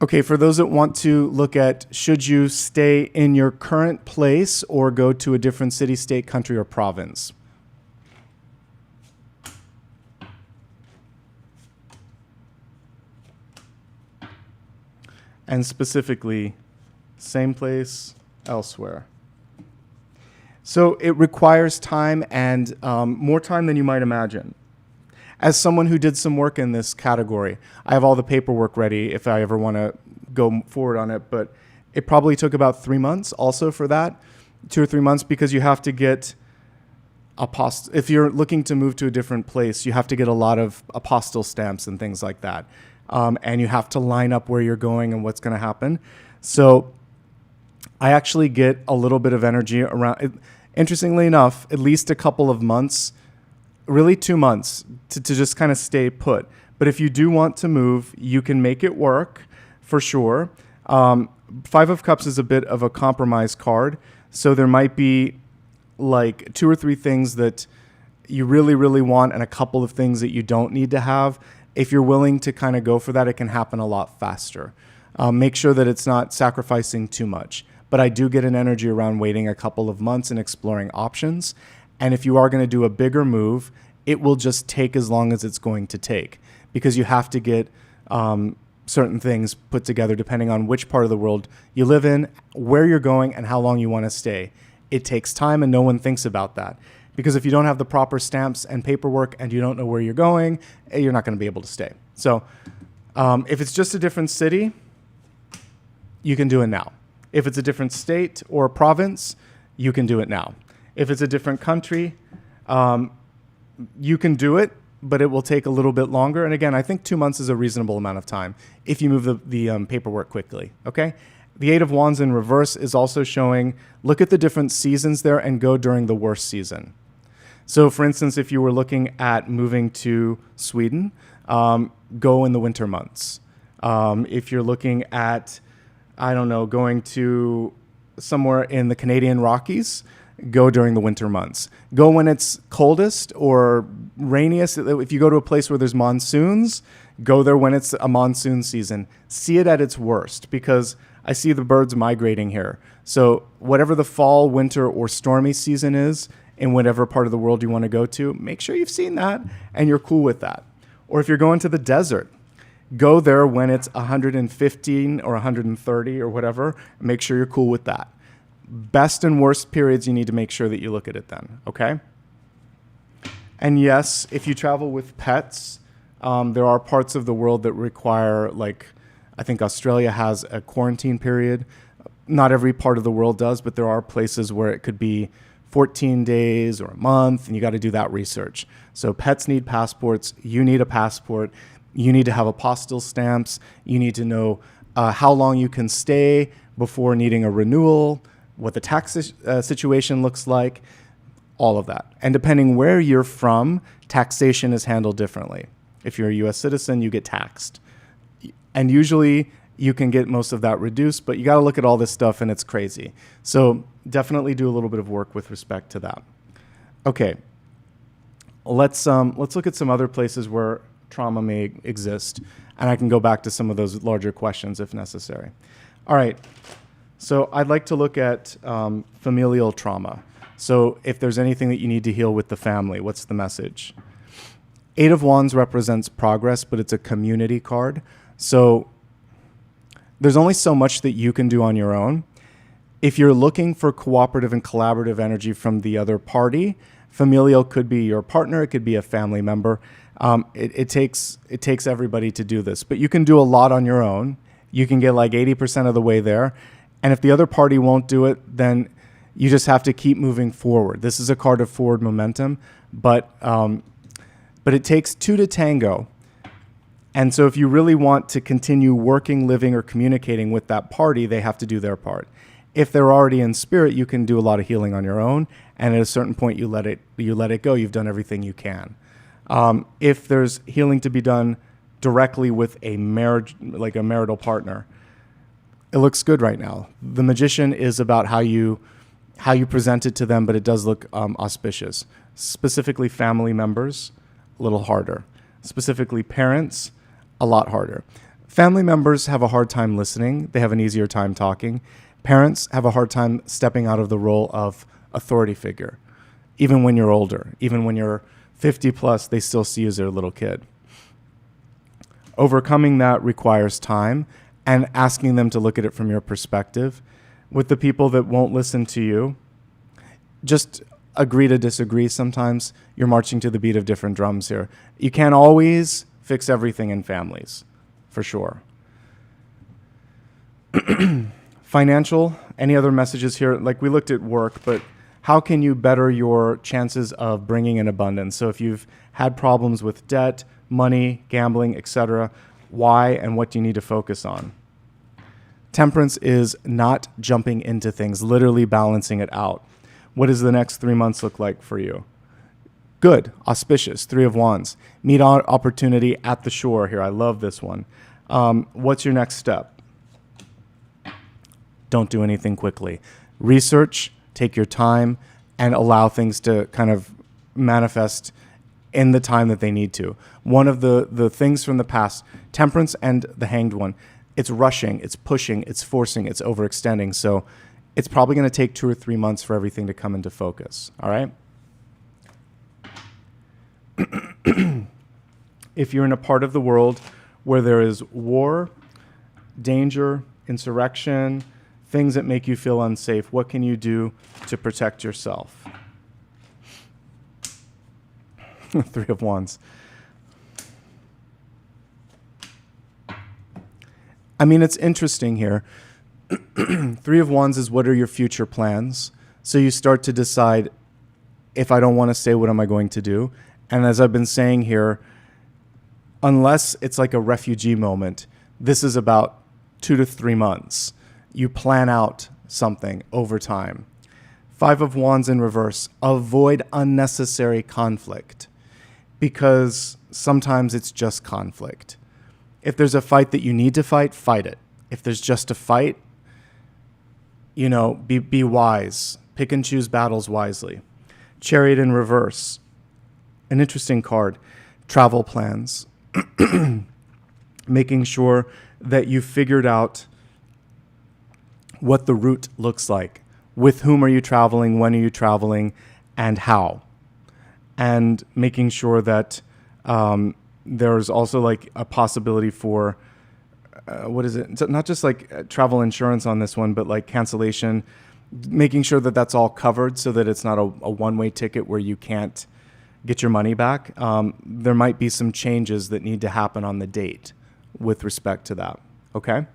Okay, for those that want to look at should you stay in your current place or go to a different city, state, country, or province? And specifically, same place, elsewhere. So it requires time and more time than you might imagine. As someone who did some work in this category, I have all the paperwork ready if I ever want to go forward on it, but it probably took about 3 months also for that, 2 or 3 months, because you have to get if you're looking to move to a different place, you have to get a lot of apostille stamps and things like that. And you have to line up where you're going and what's going to happen. So I actually get a little bit of energy around, interestingly enough, at least a couple of months, really 2 months to just kind of stay put. But if you do want to move, you can make it work for sure. 5 of Cups is a bit of a compromise card. So there might be like 2 or 3 things that you really, really want and a couple of things that you don't need to have. If you're willing to kind of go for that, it can happen a lot faster. Make sure that it's not sacrificing too much. But I do get an energy around waiting a couple of months and exploring options. And if you are going to do a bigger move, it will just take as long as it's going to take because you have to get certain things put together depending on which part of the world you live in, where you're going, and how long you want to stay. It takes time, and no one thinks about that. Because if you don't have the proper stamps and paperwork and you don't know where you're going, you're not going to be able to stay. So if it's just a different city, you can do it now. If it's a different state or province, you can do it now. If it's a different country, you can do it, but it will take a little bit longer. And again, I think 2 months is a reasonable amount of time if you move the paperwork quickly, okay? The 8 of Wands in reverse is also showing, look at the different seasons there and go during the worst season. So for instance, if you were looking at moving to Sweden, go in the winter months. If you're looking at, I don't know, going to somewhere in the Canadian Rockies, go during the winter months. Go when it's coldest or rainiest. If you go to a place where there's monsoons, go there when it's a monsoon season. See it at its worst because I see the birds migrating here. So whatever the fall, winter, or stormy season is in whatever part of the world you want to go to, make sure you've seen that and you're cool with that. Or if you're going to the desert, go there when it's 115 or 130 or whatever. Make sure you're cool with that. Best and worst periods, you need to make sure that you look at it then, okay? And yes, if you travel with pets, there are parts of the world that require, like, I think Australia has a quarantine period. Not every part of the world does, but there are places where it could be 14 days or a month, and you got to do that research. So pets need passports. You need a passport. You need to have apostille stamps. You need to know how long you can stay before needing a renewal, what the tax situation looks like, all of that. And depending where you're from, taxation is handled differently. If you're a U.S. citizen, you get taxed. And usually you can get most of that reduced, but you got to look at all this stuff and it's crazy. So definitely do a little bit of work with respect to that. Okay, let's look at some other places where trauma may exist, and I can go back to some of those larger questions if necessary. All right, so I'd like to look at familial trauma. So if there's anything that you need to heal with the family, what's the message? 8 of Wands represents progress, but it's a community card. So there's only so much that you can do on your own. If you're looking for cooperative and collaborative energy from the other party, familial could be your partner, it could be a family member. It takes everybody to do this, but you can do a lot on your own. You can get like 80% of the way there. And if the other party won't do it, then you just have to keep moving forward. This is a card of forward momentum, but it takes two to tango. And so if you really want to continue working, living, or communicating with that party, they have to do their part. If they're already in spirit, you can do a lot of healing on your own. And at a certain point, you let it go. You've done everything you can. If there's healing to be done directly with a marriage, like a marital partner, it looks good right now. The Magician is about how you present it to them, but it does look auspicious. Specifically family members, a little harder. Specifically parents, a lot harder. Family members have a hard time listening. They have an easier time talking. Parents have a hard time stepping out of the role of authority figure. Even when you're older, even when you're 50 plus, they still see you as their little kid. Overcoming that requires time and asking them to look at it from your perspective. With the people that won't listen to you, just agree to disagree. Sometimes you're marching to the beat of different drums here. You can't always fix everything in families, for sure. Financial, any other messages here? Like we looked at work, but how can you better your chances of bringing in abundance? So if you've had problems with debt, money, gambling, etc., why and what do you need to focus on? Temperance is not jumping into things, literally balancing it out. What does the next 3 months look like for you? Good, auspicious, 3 of Wands. Meet opportunity at the shore here. I love this one. What's your next step? Don't do anything quickly. Research, take your time, and allow things to kind of manifest in the time that they need to. One of the things from the past, Temperance and the Hanged One, it's rushing, it's pushing, it's forcing, it's overextending. So it's probably going to take 2 or 3 months for everything to come into focus. All right? If you're in a part of the world where there is war, danger, insurrection, things that make you feel unsafe, what can you do to protect yourself? 3 of Wands. I mean, it's interesting here. 3 of Wands is what are your future plans? So you start to decide, if I don't want to stay, what am I going to do? And as I've been saying here, unless it's like a refugee moment, this is about 2 to 3 months. You plan out something over time. 5 of Wands in reverse. Avoid unnecessary conflict, because sometimes it's just conflict. If there's a fight that you need to fight, fight it. If there's just a fight, be wise. Pick and choose battles wisely. Chariot in reverse. An interesting card. Travel plans. Making sure that you figured out what the route looks like. With whom are you traveling? When are you traveling? And how? And making sure that there's also like a possibility for, It's not just like travel insurance on this one, but like cancellation, making sure that that's all covered so that it's not a one-way ticket where you can't get your money back. There might be some changes that need to happen on the date with respect to that. Okay?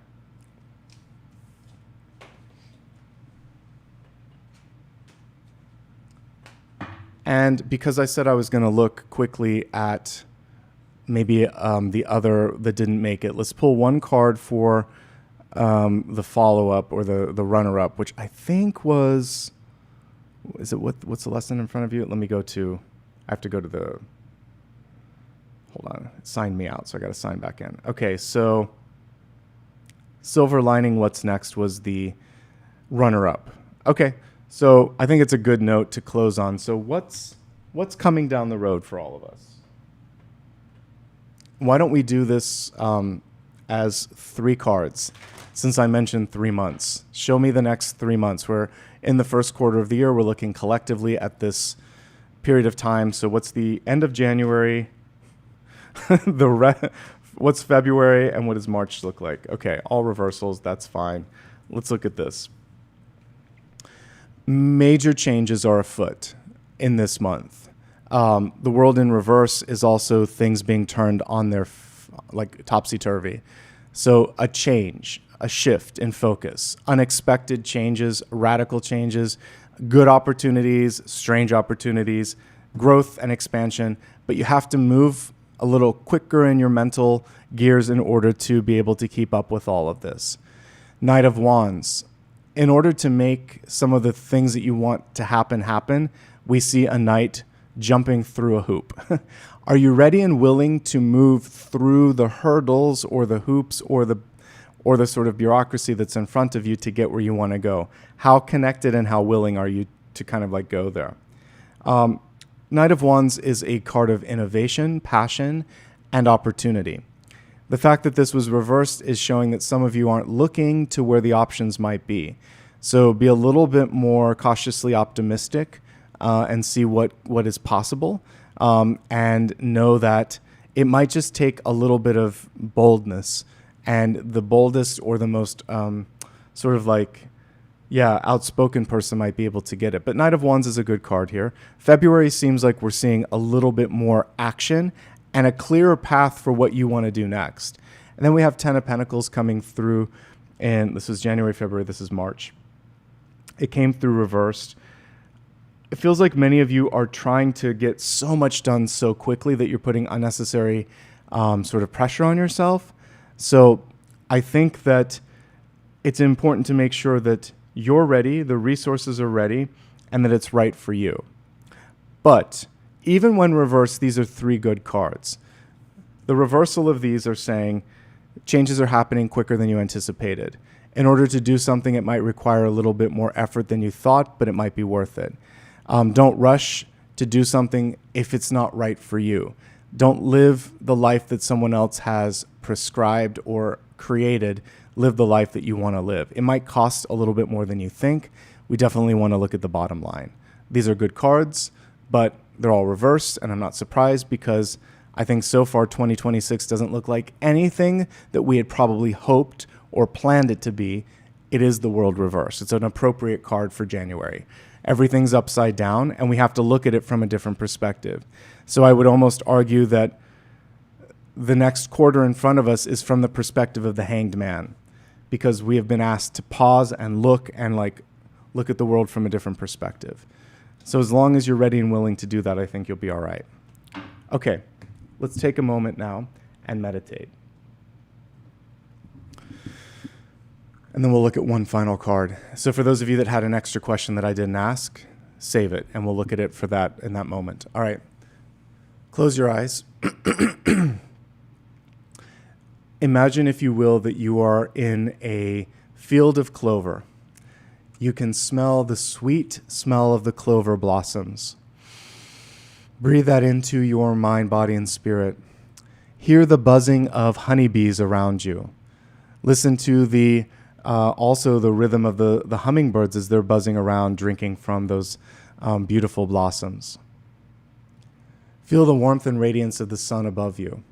And because I said I was going to look quickly at maybe the other that didn't make it, let's pull one card for the follow-up or the runner-up, which I think was, what's the lesson in front of you? Let me go to, I have to go to the, hold on, it signed me out, so I got to sign back in. Okay, so silver lining what's next was the runner-up. Okay. So I think it's a good note to close on. So what's coming down the road for all of us? Why don't we do this as 3 cards, since I mentioned 3 months. Show me the next 3 months. We're in the first quarter of the year. We're looking collectively at this period of time. So what's the end of January? What's February? And what does March look like? Okay, all reversals. That's fine. Let's look at this. Major changes are afoot in this month. The world in reverse is also things being turned on their like topsy-turvy. So a change. a shift in focus, unexpected changes, radical changes, good opportunities, strange opportunities, growth and expansion, but you have to move a little quicker in your mental gears in order to be able to keep up with all of this. Knight of Wands. In order to make some of the things that you want to happen, we see a knight jumping through a hoop. Are you ready and willing to move through the hurdles or the hoops or the sort of bureaucracy that's in front of you to get where you want to go? How connected and how willing are you to kind of like go there? Knight of Wands is a card of innovation, passion, and opportunity. The fact that this was reversed is showing that some of you aren't looking to where the options might be. So be a little bit more cautiously optimistic and see what is possible. And know that it might just take a little bit of boldness, and the boldest or the most sort of like, outspoken person might be able to get it. But Knight of Wands is a good card here. February seems like we're seeing a little bit more action and a clearer path for what you want to do next. And then we have 10 of Pentacles coming through, and this is January, February, this is March. It came through reversed. It feels like many of you are trying to get so much done so quickly that you're putting unnecessary sort of pressure on yourself. So I think that it's important to make sure that you're ready, the resources are ready, and that it's right for you. But even when reversed, these are 3 good cards. The reversal of these are saying changes are happening quicker than you anticipated. In order to do something, it might require a little bit more effort than you thought, but it might be worth it. Don't rush to do something if it's not right for you. Don't live the life that someone else has prescribed or created. Live the life that you want to live. It might cost a little bit more than you think. We definitely want to look at the bottom line. These are good cards, but they're all reversed, and I'm not surprised because I think so far 2026 doesn't look like anything that we had probably hoped or planned it to be. It is the world reversed. It's an appropriate card for January. Everything's upside down, and we have to look at it from a different perspective. So I would almost argue that the next quarter in front of us is from the perspective of the Hanged Man, because we have been asked to pause and look at the world from a different perspective. So as long as you're ready and willing to do that, I think you'll be all right. Okay, let's take a moment now and meditate. And then we'll look at one final card. So for those of you that had an extra question that I didn't ask, save it, and we'll look at it for that in that moment. All right, close your eyes. Imagine, if you will, that you are in a field of clover. You can smell the sweet smell of the clover blossoms. Breathe that into your mind, body, and spirit. Hear the buzzing of honeybees around you. Listen to also the rhythm of the hummingbirds as they're buzzing around, drinking from those beautiful blossoms. Feel the warmth and radiance of the sun above you.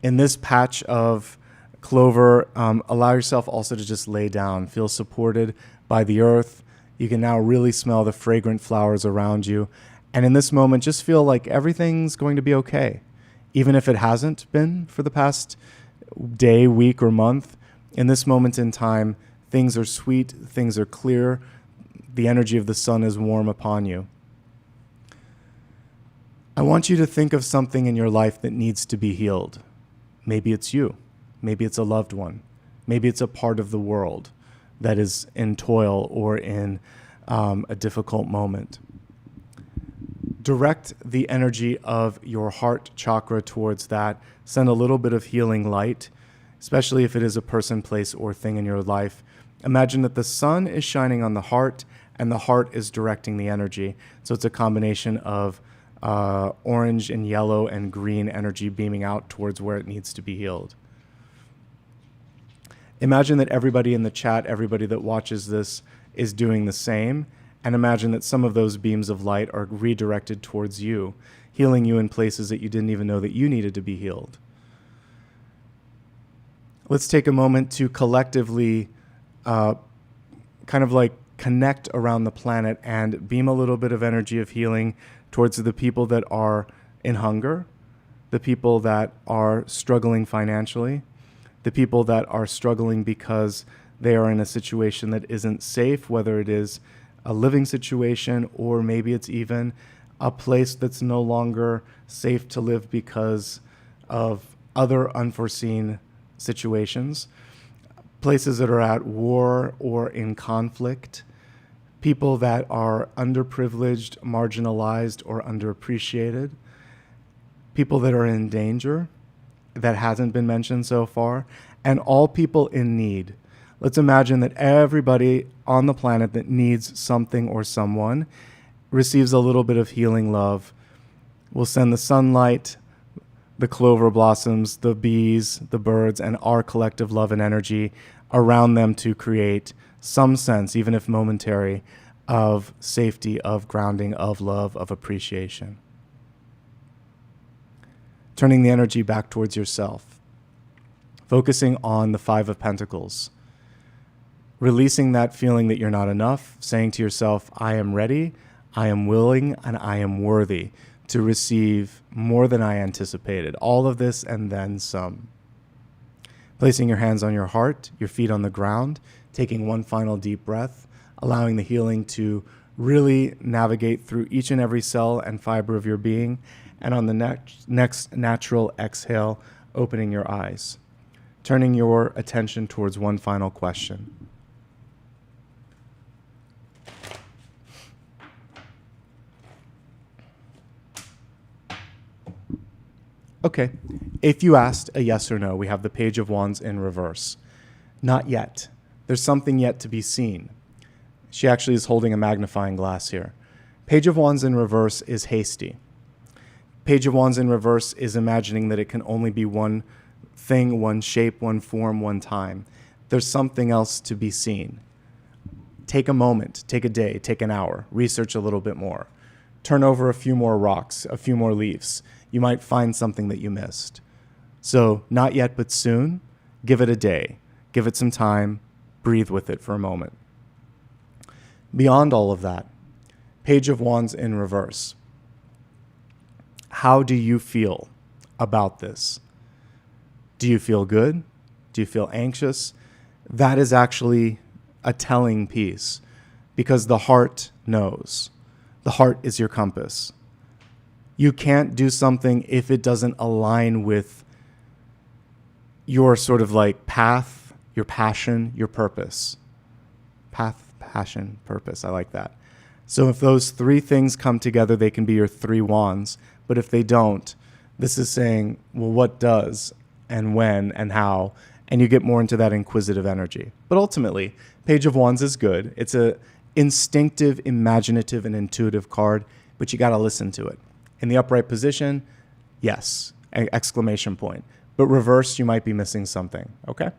In this patch of clover, allow yourself also to just lay down. Feel supported by the earth. You can now really smell the fragrant flowers around you. And in this moment, just feel like everything's going to be okay. Even if it hasn't been for the past day, week, or month, in this moment in time, things are sweet, things are clear, the energy of the sun is warm upon you. I want you to think of something in your life that needs to be healed. Maybe it's you. Maybe it's a loved one. Maybe it's a part of the world that is in toil or in a difficult moment. Direct the energy of your heart chakra towards that. Send a little bit of healing light, especially if it is a person, place, or thing in your life. Imagine that the sun is shining on the heart and the heart is directing the energy. So it's a combination of orange and yellow and green energy beaming out towards where it needs to be healed. Imagine that everybody in the chat, everybody that watches this, is doing the same. And imagine that some of those beams of light are redirected towards you, healing you in places that you didn't even know that you needed to be healed. Let's take a moment to collectively kind of like connect around the planet and beam a little bit of energy of healing towards the people that are in hunger, the people that are struggling financially, the people that are struggling because they are in a situation that isn't safe, whether it is a living situation or maybe it's even a place that's no longer safe to live because of other unforeseen situations, places that are at war or in conflict, people that are underprivileged, marginalized, or underappreciated, people that are in danger that hasn't been mentioned so far, and all people in need. Let's imagine that everybody on the planet that needs something or someone receives a little bit of healing love. We'll send the sunlight, the clover blossoms, the bees, the birds, and our collective love and energy around them to create some sense, even if momentary, of safety, of grounding, of love, of appreciation. Turning the energy back towards yourself. Focusing on the Five of Pentacles. Releasing that feeling that you're not enough, saying to yourself, I am ready, I am willing, and I am worthy to receive more than I anticipated. All of this and then some. Placing your hands on your heart, your feet on the ground, taking one final deep breath, allowing the healing to really navigate through each and every cell and fiber of your being, and on the next natural exhale, opening your eyes. Turning your attention towards one final question. Okay, if you asked a yes or no, we have the Page of Wands in reverse. Not yet. There's something yet to be seen. She actually is holding a magnifying glass here. Page of Wands in reverse is hasty. Page of Wands in reverse is imagining that it can only be one thing, one shape, one form, one time. There's something else to be seen. Take a moment, take a day, take an hour, research a little bit more. Turn over a few more rocks, a few more leaves. You might find something that you missed. So not yet, but soon. Give it a day. Give it some time. Breathe with it for a moment. Beyond all of that, Page of Wands in reverse. How do you feel about this? Do you feel good? Do you feel anxious? That is actually a telling piece because the heart knows. The heart is your compass. You can't do something if it doesn't align with your sort of like path, your passion, your purpose. Path, passion, purpose. I like that. So if those three things come together, they can be your three wands. But if they don't, this is saying, well, what does and when and how? And you get more into that inquisitive energy. But ultimately, Page of Wands is good. It's a instinctive, imaginative, and intuitive card, but you got to listen to it. In the upright position, yes, exclamation point. But reverse, you might be missing something, okay?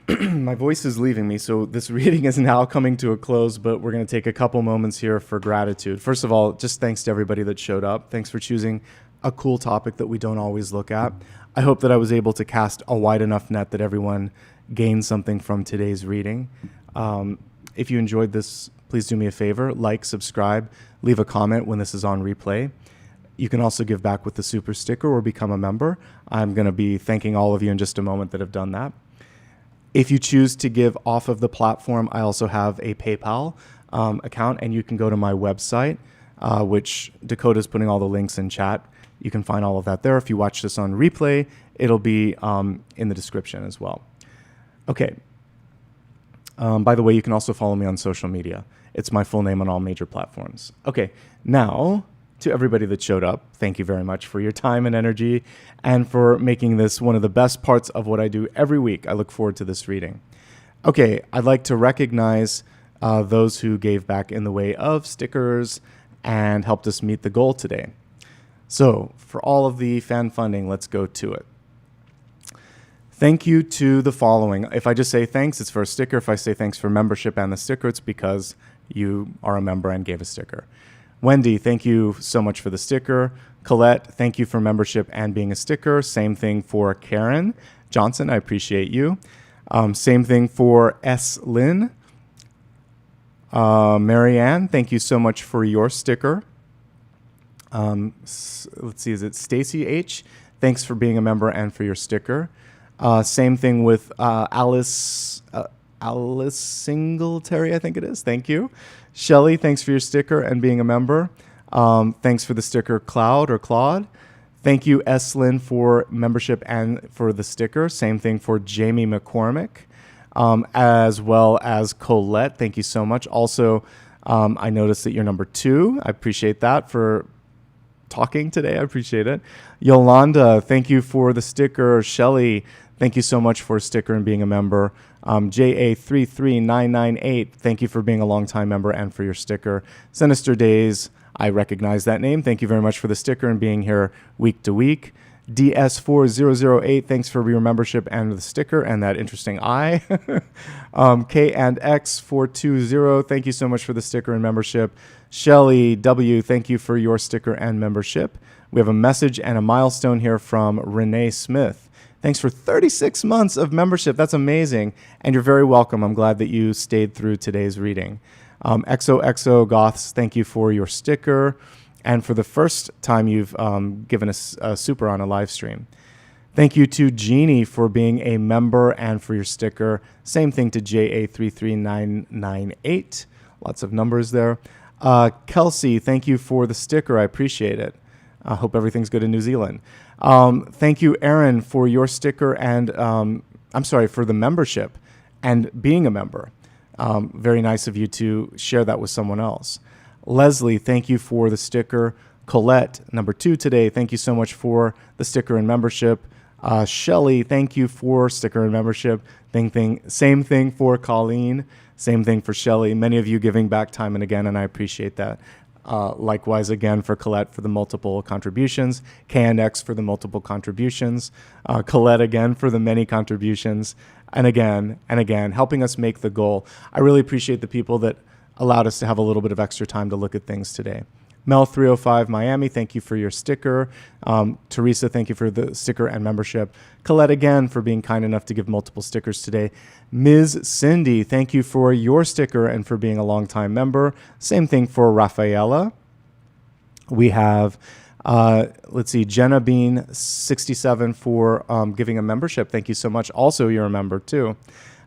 My voice is leaving me, so this reading is now coming to a close, but we're going to take a couple moments here for gratitude. First of all, just thanks to everybody that showed up. Thanks for choosing a cool topic that we don't always look at. I hope that I was able to cast a wide enough net that everyone gained something from today's reading. If you enjoyed this, please do me a favor, like, subscribe, leave a comment when this is on replay. You can also give back with the super sticker or become a member. I'm going to be thanking all of you in just a moment that have done that. If you choose to give off of the platform, I also have a PayPal account, and you can go to my website, which Dakota's putting all the links in chat. You can find all of that there. If you watch this on replay, it'll be in the description as well. Okay. By the way, you can also follow me on social media. It's my full name on all major platforms. Okay, now to everybody that showed up, thank you very much for your time and energy and for making this one of the best parts of what I do every week. I look forward to this reading. Okay, I'd like to recognize those who gave back in the way of stickers and helped us meet the goal today. So for all of the fan funding, let's go to it. Thank you to the following. If I just say thanks, it's for a sticker. If I say thanks for membership and the sticker, it's because you are a member and gave a sticker. Wendy, thank you so much for the sticker. Colette, thank you for membership and being a sticker. Same thing for Karen Johnson. I appreciate you. Same thing for S. Lynn. Marianne, thank you so much for your sticker. Let's see, is it Stacy H? Thanks for being a member and for your sticker. Same thing with Alice Singletary, I think it is. Thank you. Shelly, thanks for your sticker and being a member. Thanks for the sticker, Cloud or Claude. Thank you, Eslyn, for membership and for the sticker. Same thing for Jamie McCormick, as well as Colette. Thank you so much. Also, I noticed that you're number 2. I appreciate that for talking today. I appreciate it. Yolanda, thank you for the sticker. Shelly, thank you so much for a sticker and being a member. JA33998, thank you for being a longtime member and for your sticker. Sinister Days, I recognize that name. Thank you very much for the sticker and being here week to week. DS4008, thanks for your membership and the sticker and that interesting eye. K and X420, thank you so much for the sticker and membership. Shelly W, thank you for your sticker and membership. We have a message and a milestone here from Renee Smith. Thanks for 36 months of membership. That's amazing. And you're very welcome. I'm glad that you stayed through today's reading. XOXO Goths, thank you for your sticker and for the first time you've given us a super on a live stream. Thank you to Jeannie for being a member and for your sticker. Same thing to JA33998. Lots of numbers there. Kelsey, thank you for the sticker. I appreciate it. I hope everything's good in New Zealand. Thank you, Aaron, for your sticker and for the membership and being a member. Very nice of you to share that with someone else. Leslie, thank you for the sticker. Colette, number 2 today, thank you so much for the sticker and membership. Shelly, thank you for sticker and membership. Same thing for Colleen. Same thing for Shelly. Many of you giving back time and again, and I appreciate that. Likewise, again, for Colette for the multiple contributions. KNX for the multiple contributions. Colette, again, for the many contributions. And again, helping us make the goal. I really appreciate the people that allowed us to have a little bit of extra time to look at things today. Mel305 Miami, thank you for your sticker. Teresa, thank you for the sticker and membership. Colette, again, for being kind enough to give multiple stickers today. Ms. Cindy, thank you for your sticker and for being a longtime member. Same thing for Rafaela. We have, Jenna Bean, 67 for giving a membership. Thank you so much. Also, you're a member too.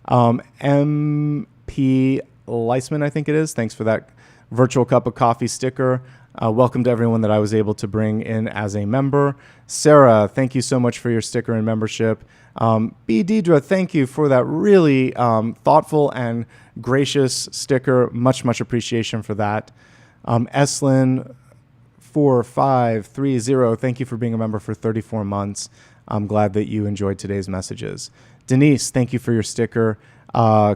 MP Leisman, I think it is. Thanks for that virtual cup of coffee sticker. Welcome to everyone that I was able to bring in as a member. Sarah, thank you so much for your sticker and membership. B. Deidre, thank you for that really thoughtful and gracious sticker. Much, much appreciation for that. Eslyn 4530, thank you for being a member for 34 months. I'm glad that you enjoyed today's messages. Denise, thank you for your sticker.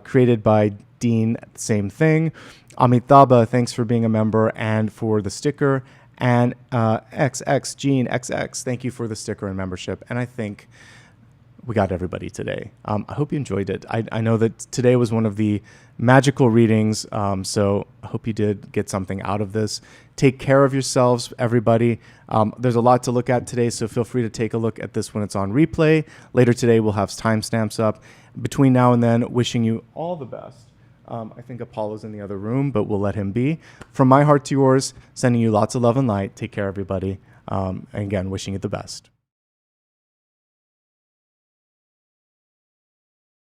Created by Dean, same thing. Amitabha, thanks for being a member and for the sticker. And XX, Gene XX, thank you for the sticker and membership. And I think we got everybody today. I hope you enjoyed it. I know that today was one of the magical readings, so I hope you did get something out of this. Take care of yourselves, everybody. There's a lot to look at today, so feel free to take a look at this when it's on replay. Later today, we'll have timestamps up. Between now and then, wishing you all the best. I think Apollo's in the other room, but we'll let him be. From my heart to yours, sending you lots of love and light. Take care, everybody. And again, wishing you the best.